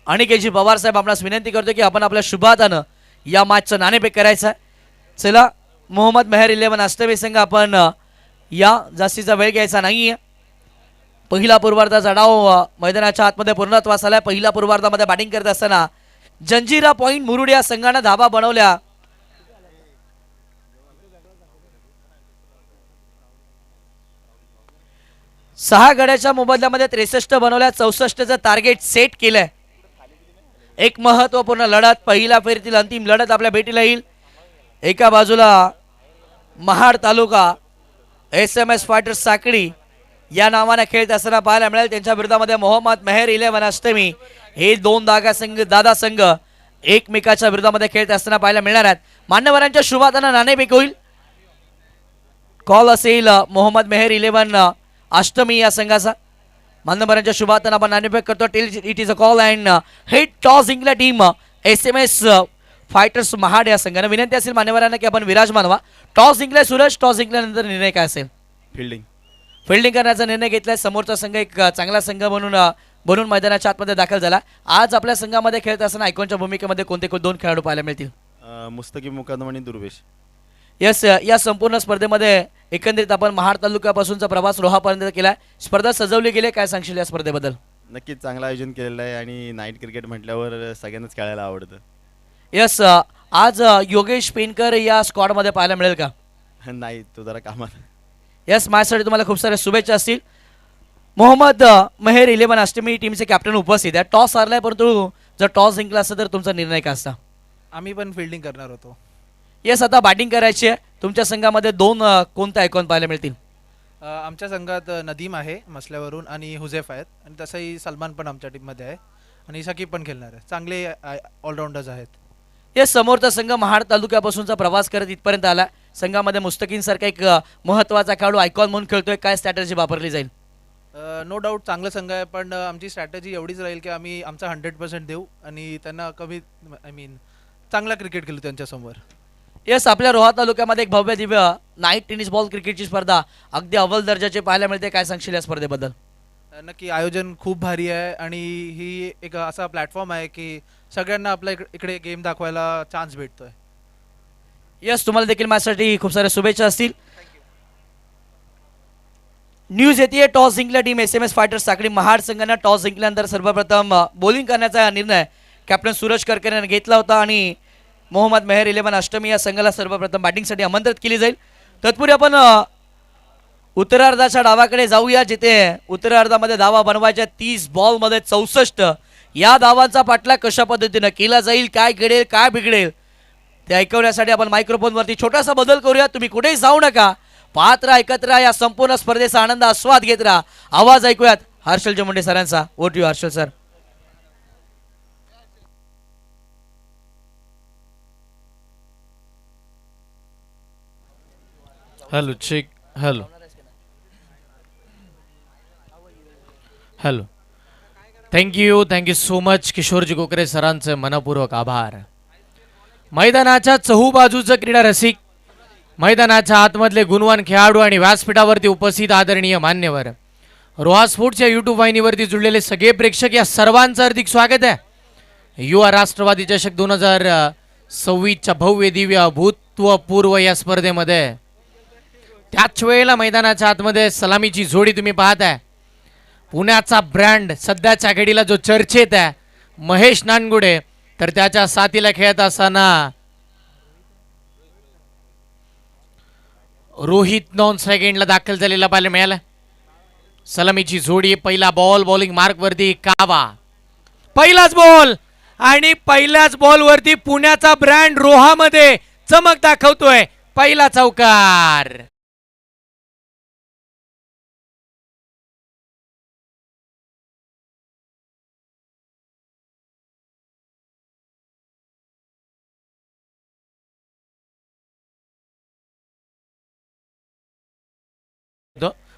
अनिकेतजी पवार साहेब आपणास विनंती करतो की आपण आपल्या शुभातानं या मॅचचं नाणेफेक करायचं आहे. चला, मोहम्मद मेहर 11 अष्टमी संघ आपण या जास्तीचा वेळ घ्यायचा नाहीये. पहिला पूर्वार्धाचा डाव मैदानाच्या आतमध्ये पूर्णत्वास आलाय. पहिल्या पूर्वार्धामध्ये बॅटिंग करत असताना जंजिरा पॉइंट मुरुड या संघानं धाबा बनवल्या. सहा गड्याच्या मोबदल्यामध्ये 63 बनवल्या. 64चं टार्गेट सेट केलंय. एक महत्वपूर्ण लढत, पहिल्या फेरीतील अंतिम लढत आपल्या भेटीला येईल. एका बाजूला महाड तालुका SMS फायटर्स साकडी या नावाने खेळत असताना पाहायला मिळेल. त्यांच्या विरोधामध्ये मोहम्मद मेहर 11 अष्टमी हे दोन दादा संघ एकमेकाच्या विरोधामध्ये खेळत असताना पाहायला मिळणार आहेत. मान्यवरांच्या शुभाताना नाणेफेक होईल. कॉल असेल मोहम्मद मेहर 11 अष्टमी या संघाचा. मान्यवरांच्या शुभाताना आपण नाणेफेक करतो. Till it is a call and hit toss जिंकला टीम SMS फायटर्स महाड या संघाने. विनंती असेल मान्यवरांना की आपण विराजमान व्हा. टॉस जिंकलाय सूरज. टॉस जिंकल्यानंतर निर्णय काय असेल? फिल्डिंग करण्याचा निर्णय घेतलाय. समोरचा संघ एक चांगला संघ बनून मैदानाच्या आतमध्ये दाखल झाला. आज आपल्या संघामध्ये खेळत असताना आयकॉनच्या भूमिकेमध्ये कोणते दोन खेळाडू पाहायला मिळतील? मुस्तकीम मुकादम आणि दुर्वेश. यस, या संपूर्ण स्पर्धेमध्ये एकंदरीत आपण महाड तालुक्यापासूनचा प्रवास रोहापर्यंत केला. स्पर्धा सजवली गेली, काय सांगशील या स्पर्धेबद्दल? नक्कीच चांगलं आयोजन केलेलं आहे आणि नाईट क्रिकेट म्हटल्यावर सगळ्यांनाच खेळायला आवडतं. यस, आज योगेश पेनकर या स्क्वॉडमध्ये पाहायला मिळेल का? नाही, तो जरा कामात. यस, माझ्यासाठी तुम्हाला खूप साऱ्या शुभेच्छा असतील. मोहम्मद मेहर 11 अष्टमी टीमचे कॅप्टन उपस्थित आहे. टॉस हारलाय, परंतु जर टॉस जिंकला असता तर तुमचा निर्णय काय असता? आम्ही पण फिल्डिंग करणार होतो. येस, आता बॅटिंग करायची आहे. तुमच्या संघामध्ये दोन कोणते आयकॉन पाहायला मिळतील? आमच्या संघात नदीम आहे मसल्यावरून आणि हुझैफ आहेत आणि तसंही सलमान पण आमच्या टीममध्ये आहे आणि शकीब पण खेळणार आहे. चांगले ऑलराऊंडर्स आहेत. येस, समोरचा संघ महाड तालुक्यापासूनचा प्रवास करत इथपर्यंत आला. संघामध्ये मुस्तकीन सारखा एक महत्त्वाचा खेळाडू आयकॉन म्हणून खेळतोय. काय स्ट्रॅटेजी वापरली जाईल? नो डाऊट चांगला संघ आहे, पण आमची स्ट्रॅटेजी एवढीच राहील की आम्ही आमचा 100% देऊ आणि त्यांना कमी चांगला क्रिकेट खेळू त्यांच्यासमोर. येस, आपल्या रोहा तालुक्यामध्ये एक भव्य दिव्य नाईट टेनिस बॉल क्रिकेटची स्पर्धा अगदी अव्वल दर्जाचे पाहायला मिळते. काय सांगशील या स्पर्धेबद्दल? नक्की आयोजन खूप भारी आहे आणि ही एक असा प्लॅटफॉर्म आहे की सगळ्यांना आपल्या इकडे गेम दाखवायला चान्स भेटतोय. येस, तुम्हाला देखील माझ्यासाठी खूप साऱ्या शुभेच्छा असतील. न्यूज येते टॉस जिंकल्या टीम SMS फायटर्स साखळी महाड संघाने टॉस जिंकल्यानंतर सर्वप्रथम बॉलिंग करण्याचा निर्णय कॅप्टन सूरज करकर यांनी घेतला होता आणि मोहम्मद मेहर 11 अष्टमी या संघाला सर्वप्रथम बॅटिंगसाठी आमंत्रित केली जाईल. तत्पूर्वी आपण उत्तरार्धाच्या डावाकडे जाऊया, जिथे उत्तरार्धामध्ये धावा बनवायच्या 30 बॉलमध्ये 64. या धावांचा पाठलाग कशा पद्धतीनं केला जाईल, काय घडेल काय बिघडेल ते ऐकवण्यासाठी आपण मायक्रोफोनवरती छोटासा बदल करूया. तुम्ही कुठेही जाऊ नका, पाहत राहा, ऐकत राहा. या संपूर्ण स्पर्धेचा आनंद आस्वाद घेत राहा. आवाज ऐकूयात हर्षल जमुंडे सरांचा. वोट यू Harshal sir. Hello check. Hello thank you so much किशोरजी कोकरे सरांचे मनपूर्वक आभार. मैदानाच्या चहूबाजूचं क्रीडा रसिक, मैदानाच्या आतमधले गुणवान खेळाडू आणि व्यासपीठावरती उपस्थित आदरणीय मान्यवर, रोहा स्पोर्ट्सच्या YouTube वाहिनीवरती जुळलेले सगळे प्रेक्षक, या सर्वांचं हार्दिक स्वागत आहे. युवा राष्ट्रवादी चषक 2026च्या भव्य दिव्य अभूतपूर्व या स्पर्धेमध्ये त्याच वेळेला मैदानाच्या आतमध्ये सलामीची जोडी तुम्ही पाहताय. पुण्याचा ब्रँड सध्याच्या घडीला जो चर्चेत आहे महेश नानगुडे, तर त्याच्या साथीला खेळत असताना रोहित नॉन सेकंडला दाखल झालेला पाहायला मिळाला. सलामीची जोडी, पहिला बॉल, बॉलिंग मार्क वरती कावा, पहिलाच बॉल आणि पहिल्याच बॉल वरती पुण्याचा ब्रँड रोहामध्ये चमक दाखवतोय. पहिला चौकार.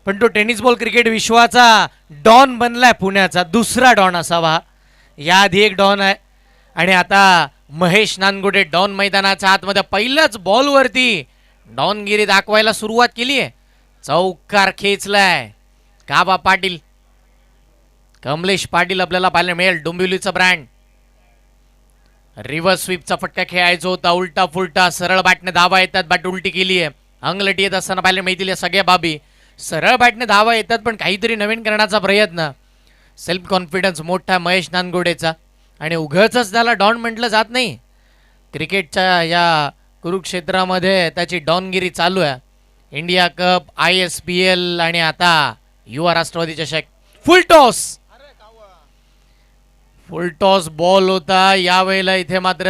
पण तो टेनिस बॉल क्रिकेट विश्वाचा डॉन बनलाय, पुण्याचा दुसरा डॉन असावा. याआधी एक डॉन आहे आणि आता महेश नानगुडे डॉन मैदानाच्या आतमध्ये पहिल्याच बॉलवरती डॉनगिरी दाखवायला सुरुवात केली आहे. चौकार खेचलाय काबा पाटील, कमलेश पाटील आपल्याला पाहायला मिळेल. डोंबिवलीचा ब्रँड. रिव्हर्स स्वीपचा फटका खेळायचा होता, उलटा फुलटा सरळ बॅटने धावा येतात, बॅट उलटी केली आहे. अंगलटी येत असताना पाहायला मिळतील या सगळ्या बाबी. सरळ बॅटने धावा येतात पण काहीतरी नवीन करण्याचा प्रयत्न. सेल्फ कॉन्फिडन्स मोठा महेश नानगुडेचा आणि उघडच त्याला डॉन म्हटलं जात नाही. क्रिकेटच्या या कुरुक्षेत्रामध्ये त्याची डॉनगिरी चालू आहे. इंडिया कप, ISPL आणि आता युवा राष्ट्रवादी चषक. फुल टॉस बॉल होता यावेळेला. इथे मात्र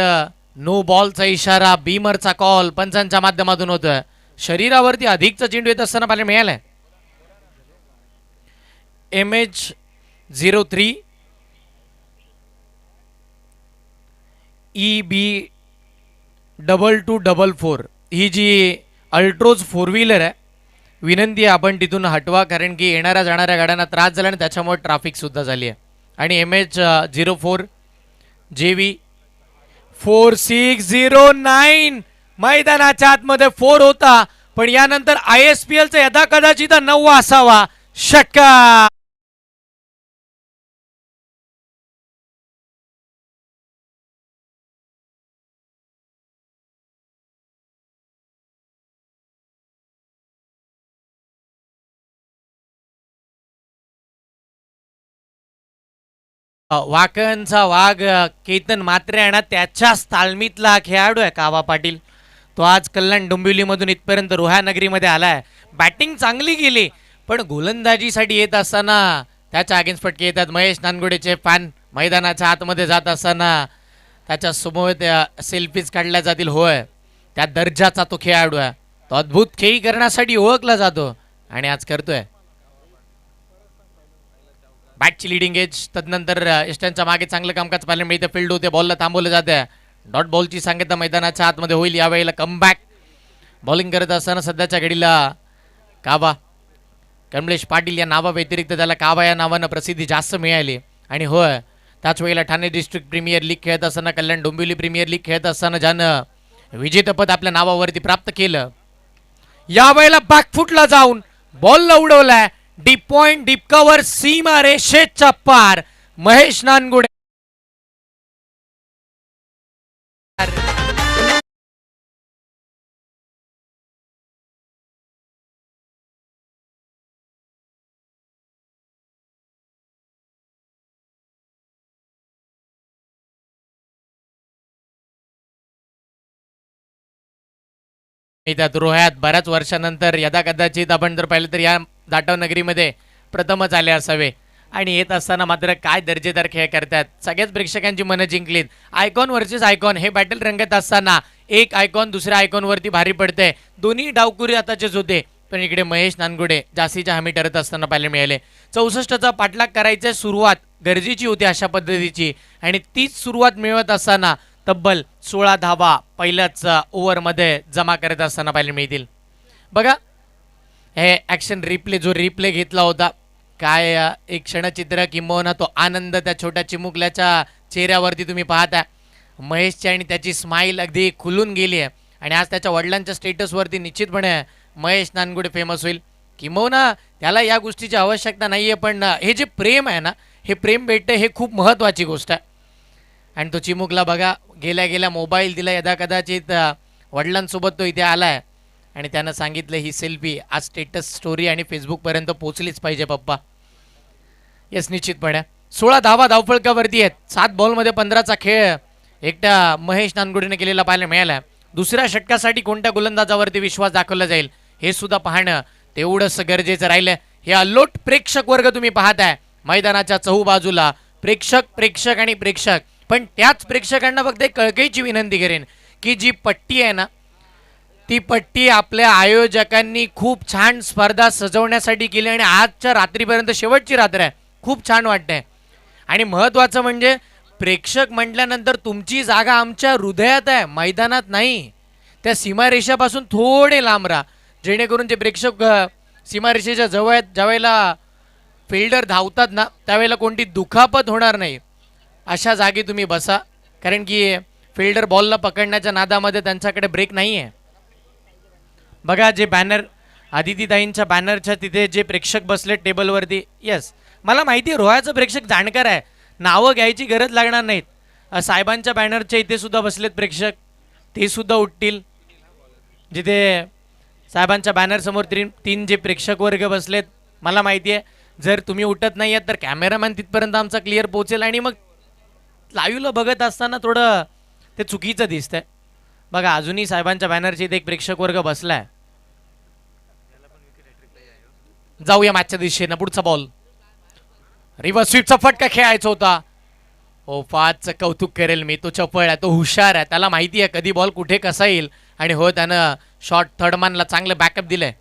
नो बॉलचा इशारा, बीमरचा कॉल पंचांच्या माध्यमातून होतोय. शरीरावरती अधिकचा चेंडू येत असताना पाहायला मिळालाय. MH03 EB2244 ही जी अल्ट्रोज फोर व्हीलर आहे, विनंती आहे आपण तिथून हटवा, कारण की येणाऱ्या जाणाऱ्या गाड्यांना त्रास झाला आणि त्याच्यामुळे ट्रॅफिकसुद्धा झाली आहे. आणि MH04 JV 4609 मैदानाच्या आतमध्ये 4 होता, पण यानंतर ISPLचा यदा कदाचित 9 असावा. षटकार. वाकणचा वाघ केतन मात्रे आहे ना, त्याच्याच तालमीतला हा खेळाडू आहे कावा पाटील. तो आज कल्याण डोंबिवलीमधून इथपर्यंत रोहानगरीमध्ये आलाय. बॅटिंग चांगली गेली, पण गोलंदाजीसाठी येत असताना त्याच्या अगेन्स्ट फटके येतात. महेश नानगुडेचे फॅन मैदानाच्या आतमध्ये जात असताना त्याच्या समोर सेल्फीज काढल्या जातील. होय, त्या दर्जाचा तो खेळाडू आहे. तो अद्भुत खेळी करण्यासाठी ओळखला जातो आणि आज करतोय. बॅटची लिडिंग एज, तदनंतर इस्टनच्या मागे चांगलं कामकाज पाहायला मिळतं. फील्ड होते, बॉलला थांबवलं जाते. डॉट बॉलची सांगितलं मैदानाच्या आतमध्ये होईल. यावेळेला कमबॅक बॉलिंग करत असताना सध्याच्या घडीला काबा कमलेश पाटील या नावाव्यतिरिक्त त्याला काबा या नावानं प्रसिद्धी जास्त मिळाली. आणि होय, त्याच वेळेला ठाणे डिस्ट्रिक्ट प्रीमियर लीग खेळत असताना, कल्याण डोंबिवली प्रीमियर लीग खेळत असताना ज्यानं विजेतेपद आपल्या नावावरती प्राप्त केलं. यावेळेला बॅकफुटला जाऊन बॉलला उडवलाय. डीप पॉइंट, डीप कव्हर, सीमा रेषेच्या पार महेश नानगुडे. त्यात रोह्यात बऱ्याच वर्षानंतर यदा कदाचित आपण जर पाहिलं तर या दाटव नगरीमध्ये प्रथमच आले असावे. आणि येत असताना मात्र काय दर्जेदार खेळ करतात. सगळ्याच प्रेक्षकांची मनं जिंकलीत. आयकॉन वर्सेस आयकॉन हे बॅटल रंगत असताना एक आयकॉन दुसऱ्या आयकॉनवरती भारी पडते. दोन्ही डावकुरी आताचेच होते, पण इकडे महेश नानगुडे जास्तीच्या हमी ठरत असताना पाहायला मिळाले. 64चा पाठलाग करायची सुरुवात गरजेची होती अशा पद्धतीची, आणि तीच सुरुवात मिळवत असताना तब्बल 16 धावा पहिल्याच ओव्हरमध्ये जमा करत असताना पाहायला मिळतील. बघा हे ॲक्शन रिप्ले, जो रिप्ले घेतला होता, काय एक क्षणचित्र किंबहुना तो आनंद त्या छोट्या चिमुकल्याच्या चेहऱ्यावरती तुम्ही पाहता. महेशची आणि त्याची स्माईल अगदी खुलून गेली आहे. आणि आज त्याच्या वडिलांच्या स्टेटसवरती निश्चितपणे महेश नानगुडे फेमस होईल. किंबहुना त्याला या गोष्टीची आवश्यकता नाही आहे, पण हे जे प्रेम आहे ना, हे प्रेम भेटतं, हे खूप महत्त्वाची गोष्ट आहे. आणि तो चिमुकला बघा, गेल्या गेल्या मोबाईल दिला. यदा कदाचित वडिलांसोबत तो इथे आला आहे आणि त्यानं सांगितलं ही सेल्फी आज स्टेटस स्टोरी आणि फेसबुकपर्यंत पोचलीच पाहिजे पप्पा. येस, निश्चितपणे 16 धावा धावफलकावरती आहेत. 7 बॉलमध्ये 15चा खेळ एकट्या महेश नानगुडेने केलेला पाहायला मिळाला. दुसऱ्या षटकासाठी कोणत्या गोलंदाजावरती विश्वास दाखवला जाईल हे सुद्धा पाहणं तेवढंच गरजेचं राहिलं. हे अल्लोट प्रेक्षक वर्ग तुम्ही पाहताय मैदानाच्या चहूबाजूला. प्रेक्षक आणि प्रेक्षक. पण त्याच प्रेक्षकांना फक्त एक कळकळीची विनंती करेन की जी पट्टी आहे ना, ती पट्टी आपल्या आयोजकांनी खूप छान स्पर्धा सजवण्यासाठी केली आणि आजच्या रात्रीपर्यंत शेवटची रात्र आहे. खूप छान वाटतंय. आणि महत्त्वाचं म्हणजे प्रेक्षक म्हटल्यानंतर तुमची जागा आमच्या हृदयात आहे, मैदानात नाही. त्या सीमारेषेपासून थोडे लांब राहा, जेणेकरून जे प्रेक्षक सीमारेषेच्या जवळ आहेत, ज्यावेळेला फिल्डर धावतात ना, त्यावेळेला कोणती दुखापत होणार नाही अशा जागी तुम्ही बसा. कारण की फिल्डर बॉलला पकडण्याच्या नादामध्ये त्यांच्याकडे ब्रेक नाही आहे. बघा जे बॅनर, आदितीताईंच्या बॅनरच्या तिथे जे प्रेक्षक बसले टेबलवरती, येस मला माहिती आहे रोहाचं प्रेक्षक जाणकार आहे, नावं घ्यायची गरज लागणार नाहीत. साहेबांच्या बॅनरच्या इथे सुद्धा बसलेत प्रेक्षक, ते सुद्धा उठतील. जिथे साहेबांच्या बॅनरसमोर 3 जे प्रेक्षक वर्ग बसलेत, मला माहिती आहे जर तुम्ही उठत नाही आहेत तर कॅमेरामॅन तिथपर्यंत आमचा क्लिअर पोहोचेल आणि मग लाईव्हला बघत असताना थोडं ते चुकीचं दिसतंय. बघा अजूनही साहेबांच्या बॅनरच्या इथे एक प्रेक्षक वर्ग बसलाय. जाऊया मॅचच्या दिशेनं. पुढचा बॉल रिव्हर्स स्वीपचा फटका खेळायचा होता. हो, फारच कौतुक करेल मी. तो चपळ आहे, तो हुशार आहे, त्याला माहिती आहे कधी बॉल कुठे कसा येईल. आणि हो, त्यानं शॉर्ट थर्डमॅनला चांगलं बॅकअप दिलंय.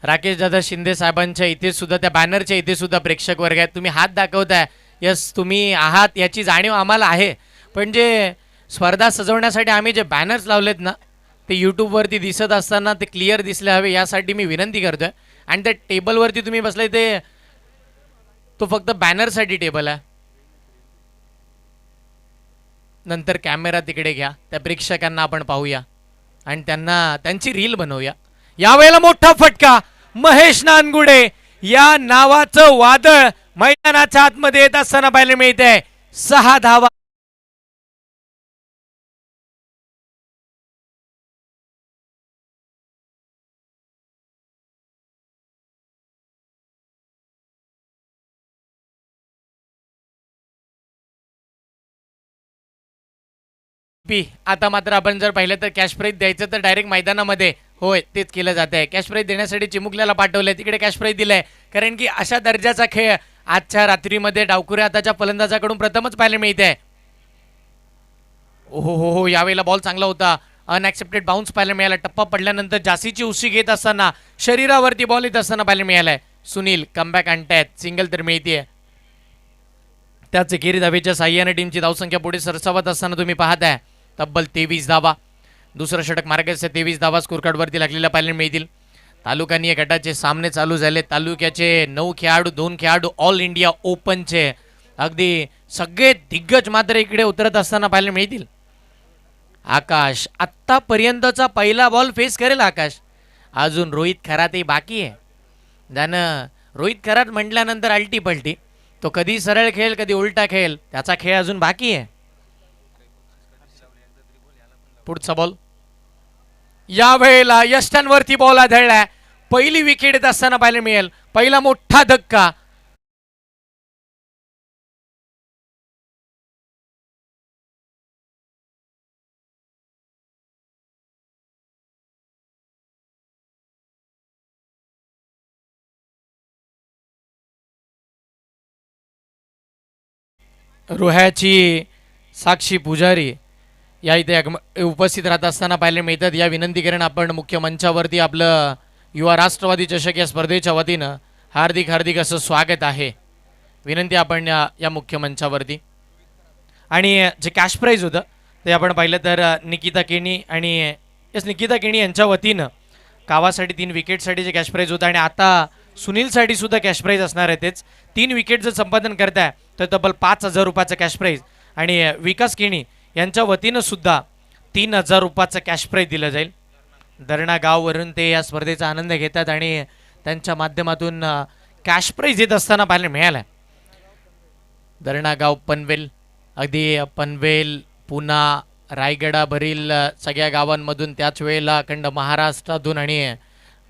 राकेश दादा शिंदे साहेबांच्या इथे सुद्धा त्या बॅनरच्या इथे सुद्धा प्रेक्षक वर्ग आहेत. तुम्ही हात दाखवताय, यस तुम्ही आहात याची जाणीव आम्हाला आहे. पण जे स्पर्धा सजवण्यासाठी आम्ही जे बॅनर्स लावलेत ना ते यूट्यूबवरती दिसत असताना ते क्लिअर दिसले हवे यासाठी मी विनंती करतोय. आणि त्या टेबलवरती तुम्ही बसलाय ते तो फक्त बॅनरसाठी टेबल आहे. नंतर कॅमेरा तिकडे घ्या, त्या प्रेक्षकांना आपण पाहूया आणि त्यांना त्यांची रील बनवूया. यावेळेला मोठा फटका, महेश नानगुडे या नावाचं वादळ मैदानाच्या आतमध्ये येत असताना पाहायला मिळते. 6 धावा. आता मात्र आपण जर पाहिलं तर कॅश प्राईज द्यायचं तर डायरेक्ट मैदानामध्ये होय तेच केलं जात आहे. कॅश प्राईज देण्यासाठी चिमुकल्याला पाठवलंय, तिकडे कॅश प्राईज दिलाय. कारण की अशा दर्जाचा खेळ आजच्या रात्रीमध्ये डावखुऱ्या हाताच्या फलंदाजाकडून प्रथमच पाहायला मिळते. ओहो हो हो, यावेळेला बॉल चांगला होता. अनएक्सेप्टेड बाउन्स पाहायला मिळाला. टप्पा पडल्यानंतर जासीची उशी घेत असताना शरीरावरती बॉल येत असताना पाहायला मिळालाय. सुनील कमबॅक आणतायत, सिंगल तर मिळतीये. त्याच एकेरी धावेच्या साह्याने टीमची धावसंख्या पुढे सरसावत असताना तुम्ही पाहताय तब्बल 23 धावा. दुसरं षटक मार्गाचे 23 धावा स्कोरकार्डवरती लागलेल्या पाहायला मिळतील. तालुकानीय गटाचे सामने चालू झाले. तालुक्याचे 9 खेळाडू, 2 खेळाडू ऑल इंडिया ओपनचे अगदी सगळे दिग्गज मात्र इकडे उतरत असताना पाहायला मिळतील. आकाश आत्तापर्यंतचा पहिला बॉल फेस करेल. आकाश अजून रोहित खरातही बाकी आहे. ज्यानं रोहित खरात म्हटल्यानंतर अल्टी पलटी, तो कधी सरळ खेळ कधी उलटा खेळ, त्याचा खेळ अजून बाकी आहे. पुढचा बॉल यावेळेला यष्टांवरती बॉल आढळलाय. पहिली विकेट येत असताना पाहायला मिळेल. पहिला मोठा धक्का. रोह्याची साक्षी पुजारी या इथे उपस्थित राहत असताना पाहायला मिळतात. या विनंतीकरण आपण मुख्य मंचावरती आपलं युवा राष्ट्रवादी चषक या स्पर्धेच्या वतीनं हार्दिक हार्दिक असं स्वागत आहे. विनंती आपण या मुख्य मंचावरती. आणि जे कॅश प्राईज होतं ते आपण पाहिलं तर निकिता केणी आणि निकिता केणी यांच्या वतीनं कावासाठी 3 विकेटसाठी जे कॅश प्राईज होतं आणि आता सुनीलसाठी सुद्धा कॅश प्राईज असणार आहे. तेच 3 विकेट जर संपादन करताय तर तब्बल 5,000 रुपयाचं कॅश प्राईज आणि विकास केणी यांच्या वतीनं सुद्धा 3,000 रुपयाचं कॅश प्राईज दिलं जाईल. दरणा गाववरून ते या स्पर्धेचा आनंद घेतात आणि त्यांच्या माध्यमातून कॅश प्राईज येत असताना पाहायला मिळालं. दरणा गाव पनवेल, अगदी पनवेल पुणा रायगडाभरील सगळ्या गावांमधून त्याच वेळेला अखंड महाराष्ट्रातून आणि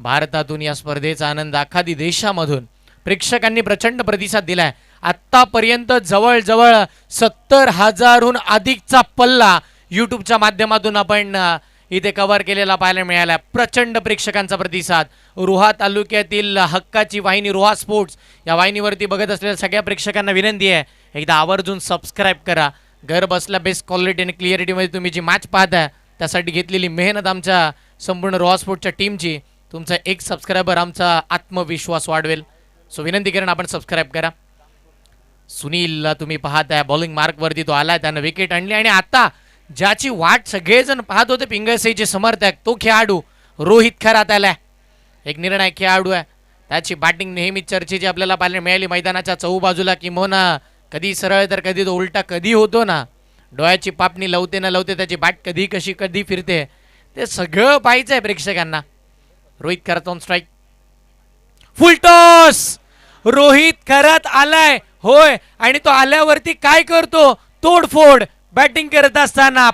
भारतातून या स्पर्धेचा आनंद अख्खा देशामधून प्रेक्षकांनी प्रचंड प्रतिसाद दिलाय. आत्तापर्यंत जवळजवळ 70,000हून अधिकचा पल्ला यूट्यूबच्या माध्यमातून आपण इथे कव्हर केलेला पाहायला मिळाला. प्रचंड प्रेक्षकांचा प्रतिसाद. रोहा तालुक्यातील हक्काची वाहिनी रोहा स्पोर्ट्स या वाहिनीवरती बघत असलेल्या सगळ्या प्रेक्षकांना विनंती आहे, एकदा आवर्जून सबस्क्राईब करा. घर बसल्या बेस्ट क्वालिटी आणि क्लिअरिटीमध्ये तुम्ही जी मॅच पाहताय त्यासाठी घेतलेली मेहनत आमच्या संपूर्ण रोहा स्पोर्ट्सच्या टीमची, तुमचा एक सबस्क्रायबर आमचा आत्मविश्वास वाढवेल. सो विनंती करून आपण सबस्क्राईब करा. सुनीलला तुम्ही पाहताय बॉलिंग मार्कवरती तो आलाय, त्यानं विकेट आणली आणि आता ज्याची वाट सगळेजण पाहत होते पिंगळसेचे समर्थक, तो खेळाडू रोहित खरात आलाय. एक निर्णायक खेळाडू आहे. त्याची बॅटिंग नेहमी चर्चेची आपल्याला पाहायला मिळाली मैदानाच्या चहूबाजूला. किंवा कधी सरळ तर कधी तो उलटा कधी होतो ना, डोळ्याची पापणी लावते ना लावते, त्याची बॅट कधी कशी कधी फिरते, ते सगळं पाहायचं आहे प्रेक्षकांना. Rohit Kharat on strike. Full toss. Rohit Kharat आलाय होय, आणि तो आल्यावरती काय करतो, तोडफोड बॅटिंग करत असताना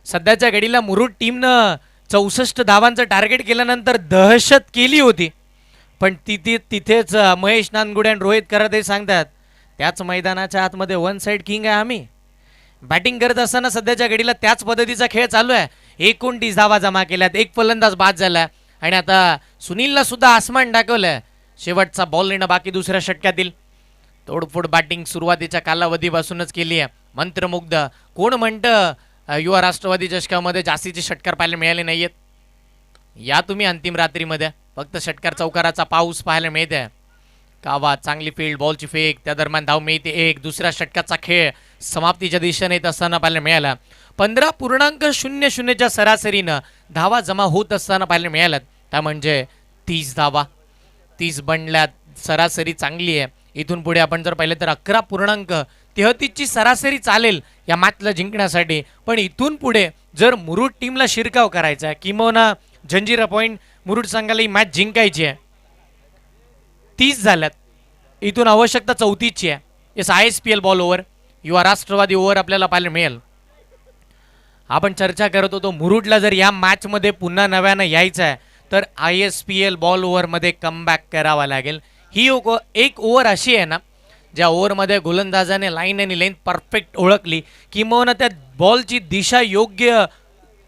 सध्याच्या घडीला मुरुड टीमनं 64 धावांचं टार्गेट केल्यानंतर दहशत केली होती. पण तिथेच महेश नानगुडे आणि रोहित खरात हे सांगतात त्याच मैदानाच्या आतमध्ये वन साइड किंग आहे आम्ही. बॅटिंग करत असताना सध्याच्या घडीला त्याच पद्धतीचा खेळ चालू आहे. 29 धावा जमा केल्यात, एक फलंदाज बाद झाला आणि आता सुनीलला सुद्धा आसमान दाखवलंय. शेवटचा बॉल येणं बाकी दुसऱ्या षटकातील. तोडफोड बॅटिंग सुरुवातीच्या कालावधीपासूनच केली आहे. मंत्रमुग्ध. कोण म्हणतं युवा राष्ट्रवादी चषकामध्ये जास्तीचे षटकार पाहायला मिळाले नाहीयेत? या तुम्ही अंतिम रात्रीमध्ये फक्त षटकार चौकाराचा पाऊस पाहायला मिळते. कावा चांगली फील्ड, बॉलची फेक, त्या दरम्यान धाव मिळते एक. दुसऱ्या षटकाचा खेळ समाप्तीच्या दिशेने येत असताना पाहायला मिळाला. 15.00च्या सरासरीनं धावा जमा होत असताना पाहायला मिळाल्यात. त्या म्हणजे 30 धावा, 30 बनल्यात. सरासरी चांगली आहे. इथून पुढे आपण जर पाहिलं तर 11.33ची सरासरी चालेल या मॅचला जिंकण्यासाठी. पण इथून पुढे जर मुरुड टीमला शिरकाव करायचा आहे, किंवा जंजिरा पॉईंट मुरुड संघाला ही मॅच जिंकायची आहे. 30 झाल्यात, इथून आवश्यकता 34ची आहे. येस, ISPL बॉल ओव्हर, युवा राष्ट्रवादी ओव्हर आपल्याला पाहायला मिळेल. आपण चर्चा करत होतो मुरुडला जर या मॅचमध्ये पुन्हा नव्यानं यायचं आहे तर ISPL बॉल ओव्हरमध्ये कमबॅक करावा लागेल. ही एक ओव्हर अशी आहे ना ज्या ओव्हरमध्ये गोलंदाजाने लाईन आणि लेंथ परफेक्ट ओळखली, किंवा त्या बॉलची दिशा योग्य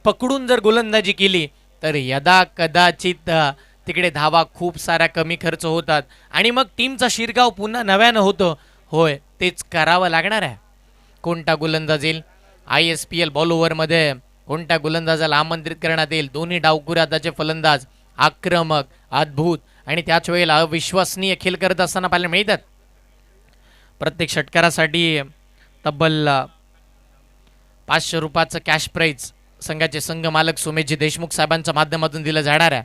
पकडून जर गोलंदाजी केली तर यदा कदाचित तिकडे धावा खूप साऱ्या कमी खर्च होतात आणि मग टीमचा शिरकाव पुन्हा नव्यानं होतो. होय, तेच करावं लागणार आहे. कोणता गोलंदाज येईल ISPL बॉल ओव्हरमध्ये, कोणत्या गोलंदाजाला आमंत्रित करण्यात येईल? दोन्ही डावकुऱ्याचे फलंदाज आक्रमक, अद्भुत आणि त्याच वेळेला अविश्वसनीय खेळ करत असताना पाहायला मिळतात. प्रत्येक षटकारासाठी तब्बल 500 रुपयाचं कॅश प्राईज संघाचे संघ मालक सोमेशजी देशमुख साहेबांच्या माध्यमातून दिलं जाणार आहे.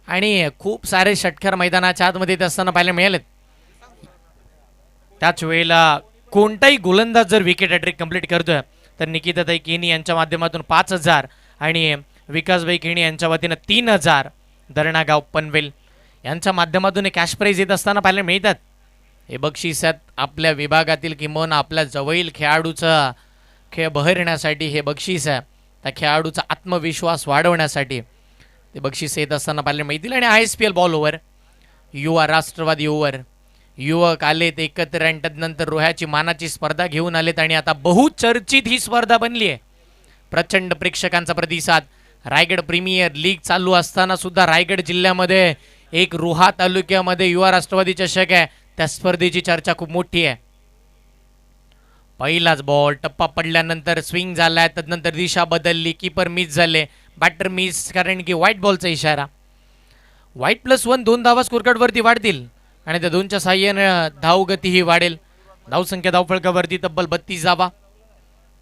आणि खूप सारे षटकार मैदानाच्या आतमध्ये येत असताना पाहायला मिळालेत. त्याच वेळेला कोणताही गोलंदाज जर विकेट हॅट्रिक कंप्लीट करतोय तर निकिताताई केनी यांच्या माध्यमातून 5,000 आणि विकासभाई केनी यांच्या वतीनं 3,000, दर्णागाव पनवेल यांच्या माध्यमातून हे कॅश प्राईज येत असताना पाहायला मिळतात. हे बक्षीस आहेत आपल्या विभागातील किंवा आपल्या जवळील खेळाडूचा खेळ बहरण्यासाठी. हे बक्षीस आहे त्या खेळाडूचा आत्मविश्वास वाढवण्यासाठी ते बक्षीस येत असताना पाहायला मिळतील. आणि ISPL बॉल ओव्हर, युवा राष्ट्रवादी ओव्हर, युवक आलेत एकत्र आणि त्यानंतर रोह्याची मानाची स्पर्धा घेऊन आलेत आणि आता बहुचर्चित ही स्पर्धा बनली आहे. प्रचंड प्रेक्षकांचा प्रतिसाद. रायगड प्रीमियर लीग चालू असताना सुद्धा रायगड जिल्ह्यामध्ये एक रोहा तालुक्यामध्ये युवा राष्ट्रवादी चषक आहे, त्या स्पर्धेची चर्चा खूप मोठी आहे. पहिलाच बॉल टप्पा पडल्यानंतर स्विंग झालाय, त्यानंतर दिशा बदलली, कीपर मिस झाले, बॅटर मिस, कारण की व्हाईट बॉलचा इशारा. व्हाईट +1 2 धावा स्कोरकार्डवरती वाढतील आणि त्या 2च्या साह्यानं धावगतीही वाढेल. धावसंख्या धावफलकावरती तब्बल 32 धावा.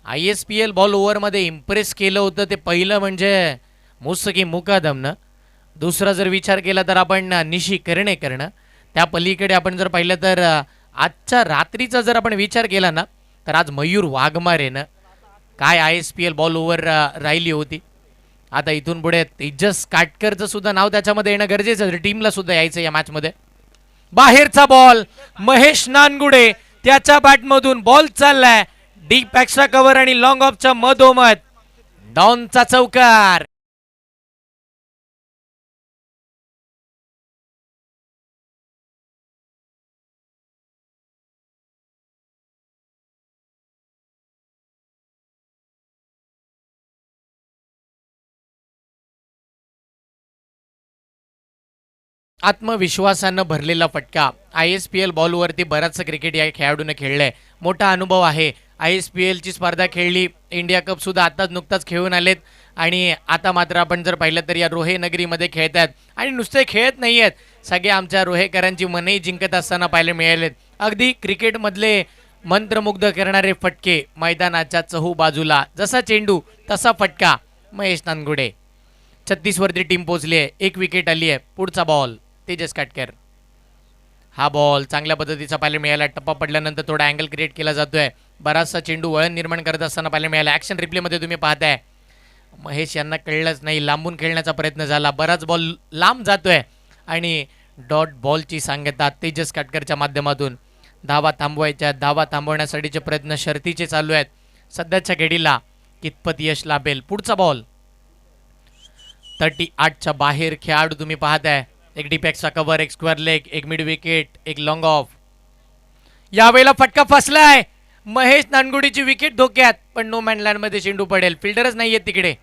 ISPL बॉल ओव्हरमध्ये इम्प्रेस केलं होतं ते पहिलं म्हणजे मुसकी मुकादमनं. दुसरा जर विचार केला तर आपण निशी करणं. त्या पलीकडे आपण जर पाहिलं तर आजच्या रात्रीचा जर आपण विचार केला ना तर आज मयूर वाघमारेनं काय ISPL बॉल ओव्हर राहिली होती. आता इथून पुढे तेजस काटकरचं सुद्धा नाव त्याच्यामध्ये येणं गरजेचं आहे. टीमला सुद्धा यायचं या मॅचमध्ये. बाहेरचा बॉल, महेश नानगुडे त्याच्या बॅटमधून बॉल चाललाय डीप एक्स्ट्रा कव्हर आणि लॉंग ऑफच्या मधोमध डाऊनचा चौकार. आत्मविश्वासानं भरलेला फटका. ISPL बॉलवरती बराचसा क्रिकेट या खेळाडूने खेळलंय, मोठा अनुभव आहे. ISPL ची स्पर्धा खेळली, इंडिया कप सुद्धा आताच नुकताच खेळून आलेत आणि आता मात्र आपण जर पाहिलं तर या रोहे नगरीमध्ये खेळतात आणि नुसते खेळत नाही आहेत, सगळे आमच्या रोहेकरांची मनही जिंकत असताना पाहायला मिळालेत. अगदी क्रिकेटमधले मंत्रमुग्ध करणारे फटके मैदानाच्या चहू बाजूला, जसा चेंडू तसा फटका. महेश नानगुडे 36 वरती टीम पोहोचली आहे, 1 विकेट आली आहे. पुढचा बॉल तेजस काटकर. हा बॉल चांगल्या पद्धतीचा पाहायला मिळाला. टप्पा पडल्यानंतर थोडा अँगल क्रिएट केला जातोय, बराचसा चेंडू वळण निर्माण करत असताना पाहायला मिळाला. ॲक्शन रिप्लेमध्ये तुम्ही पाहताय महेश यांना कळलंच नाही, लांबून खेळण्याचा प्रयत्न झाला, बराच बॉल लांब जातोय आणि डॉट बॉलची सांगता तेजस काटकरच्या माध्यमातून. धावा थांबवायच्या, धावा थांबवण्यासाठीचे प्रयत्न शर्तीचे चालू आहेत. सध्याच्या घडीला कितपत यश लाभेल. पुढचा बॉल 38च्या बाहेर खेळाडू तुम्ही पाहताय. एक डीप एक्स्ट्रा कव्हर, एक स्क्वेअर लेग, एक मिड विकेट, एक लॉंग ऑफ. यावेळेला फटका फसलाय महेश नानगुडीची विकेट धोक्यात, पण नो मॅन लँडमध्ये चेंडू पडेल. फिल्डरच नाहीये तिकडे.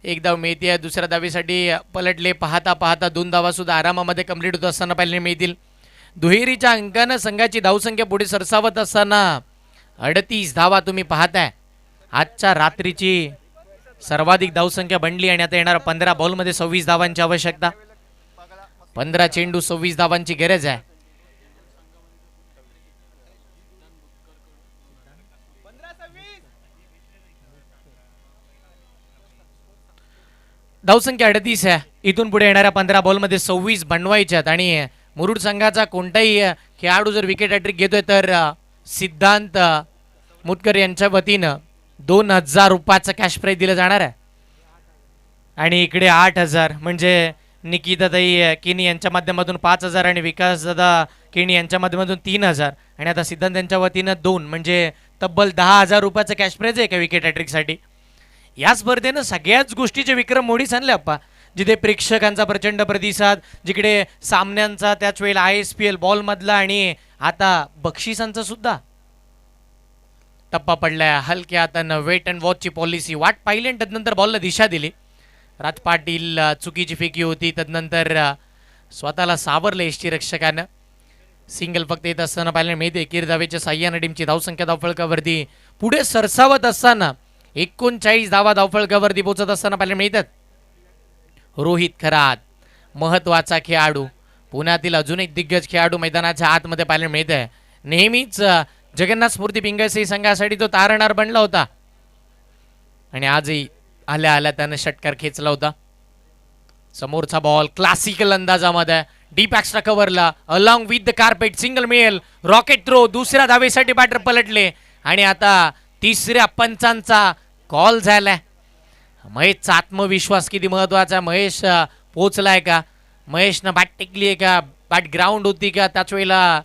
एक धाव मिळते. दुसऱ्या धावेसाठी पलटले. पाहता पाहता 2 धावा सुद्धा आरामामध्ये कंप्लीट होत असताना पाहायला मिळतील. दुहेरीच्या अंकानं संघाची धावसंख्या पुढे सरसावत असताना 38 धावा तुम्ही पाहताय. आजच्या रात्रीची सर्वाधिक धावसंख्या बनली आणि आता येणाऱ्या 15 बॉलमध्ये 26 धावांची आवश्यकता. 15 चेंडू 26 धावांची गरज आहे. धावसंख्या 38 आहे. इथून पुढे येणाऱ्या 15 बॉलमध्ये 26 बनवायच्यात आणि मुरुड संघाचा कोणताही खेळाडू जर विकेट हॅट्रिक घेतोय तर सिद्धांत मुतकर यांच्या वतीनं 2000 रुपयाचं कॅश प्राईज दिलं जाणार आहे. आणि इकडे 8000 म्हणजे निकिताताई केनी यांच्या माध्यमातून 5000 आणि विकासदादा केनी यांच्या माध्यमातून 3000 आणि आता सिद्धांत यांच्या वतीनं 2 म्हणजे तब्बल 10,000 रुपयाचं कॅश प्राईज आहे एका विकेट हॅट्रिकसाठी. या स्पर्धेनं सगळ्याच गोष्टीचे विक्रम मोडीच आणले अप्पा. जिथे प्रेक्षकांचा प्रचंड प्रतिसाद, जिकडे सामन्यांचा, त्याच वेळेला ISPL बॉलमधला आणि आता बक्षिसांचा सुद्धा टप्पा पडलाय. हलक्या हातानं वेट अँड वॉचची पॉलिसी वाट पाहिली आणि तदनंतर बॉलला दिशा दिली. राज पाटील चुकीची फेकी होती, तदनंतर स्वतःला सावरलं यष्टी रक्षकानं. सिंगल फक्त येत असताना पाहिलं मिळते. किरदावेच्या साह्यानं टीमची धावसंख्या धावफलकावरती पुढे सरसावत असताना 39 धावा धावफलकावरती पोहोचत असताना पाहिलं मिळतात. रोहित खरात महत्वाचा खेळाडू, पुण्यातील अजून एक दिग्गज खेळाडू मैदानाच्या आतमध्ये पाहायला मिळत आहे. नेहमीच जगन्नाथ स्फूर्ती पिंगळसी संघासाठी तो तारणार बनला होता आणि आजही आल्या आल्या त्यानं षटकार खेचला होता. समोरचा बॉल क्लासिकल अंदाजामध्ये डीप एक्स्ट्रा कव्हरला along with the carpet single मिळेल. Rocket throw. दुसऱ्या धावेसाठी बॅटर पलटले आणि आता तिसऱ्या पंचांचा कॉल झालाय. महेशचा आत्मविश्वास किती महत्वाचा. महेश पोचलाय का, महेशनं बॅट टेकली आहे का, बॅट ग्राउंड होती का त्याच वेळेला.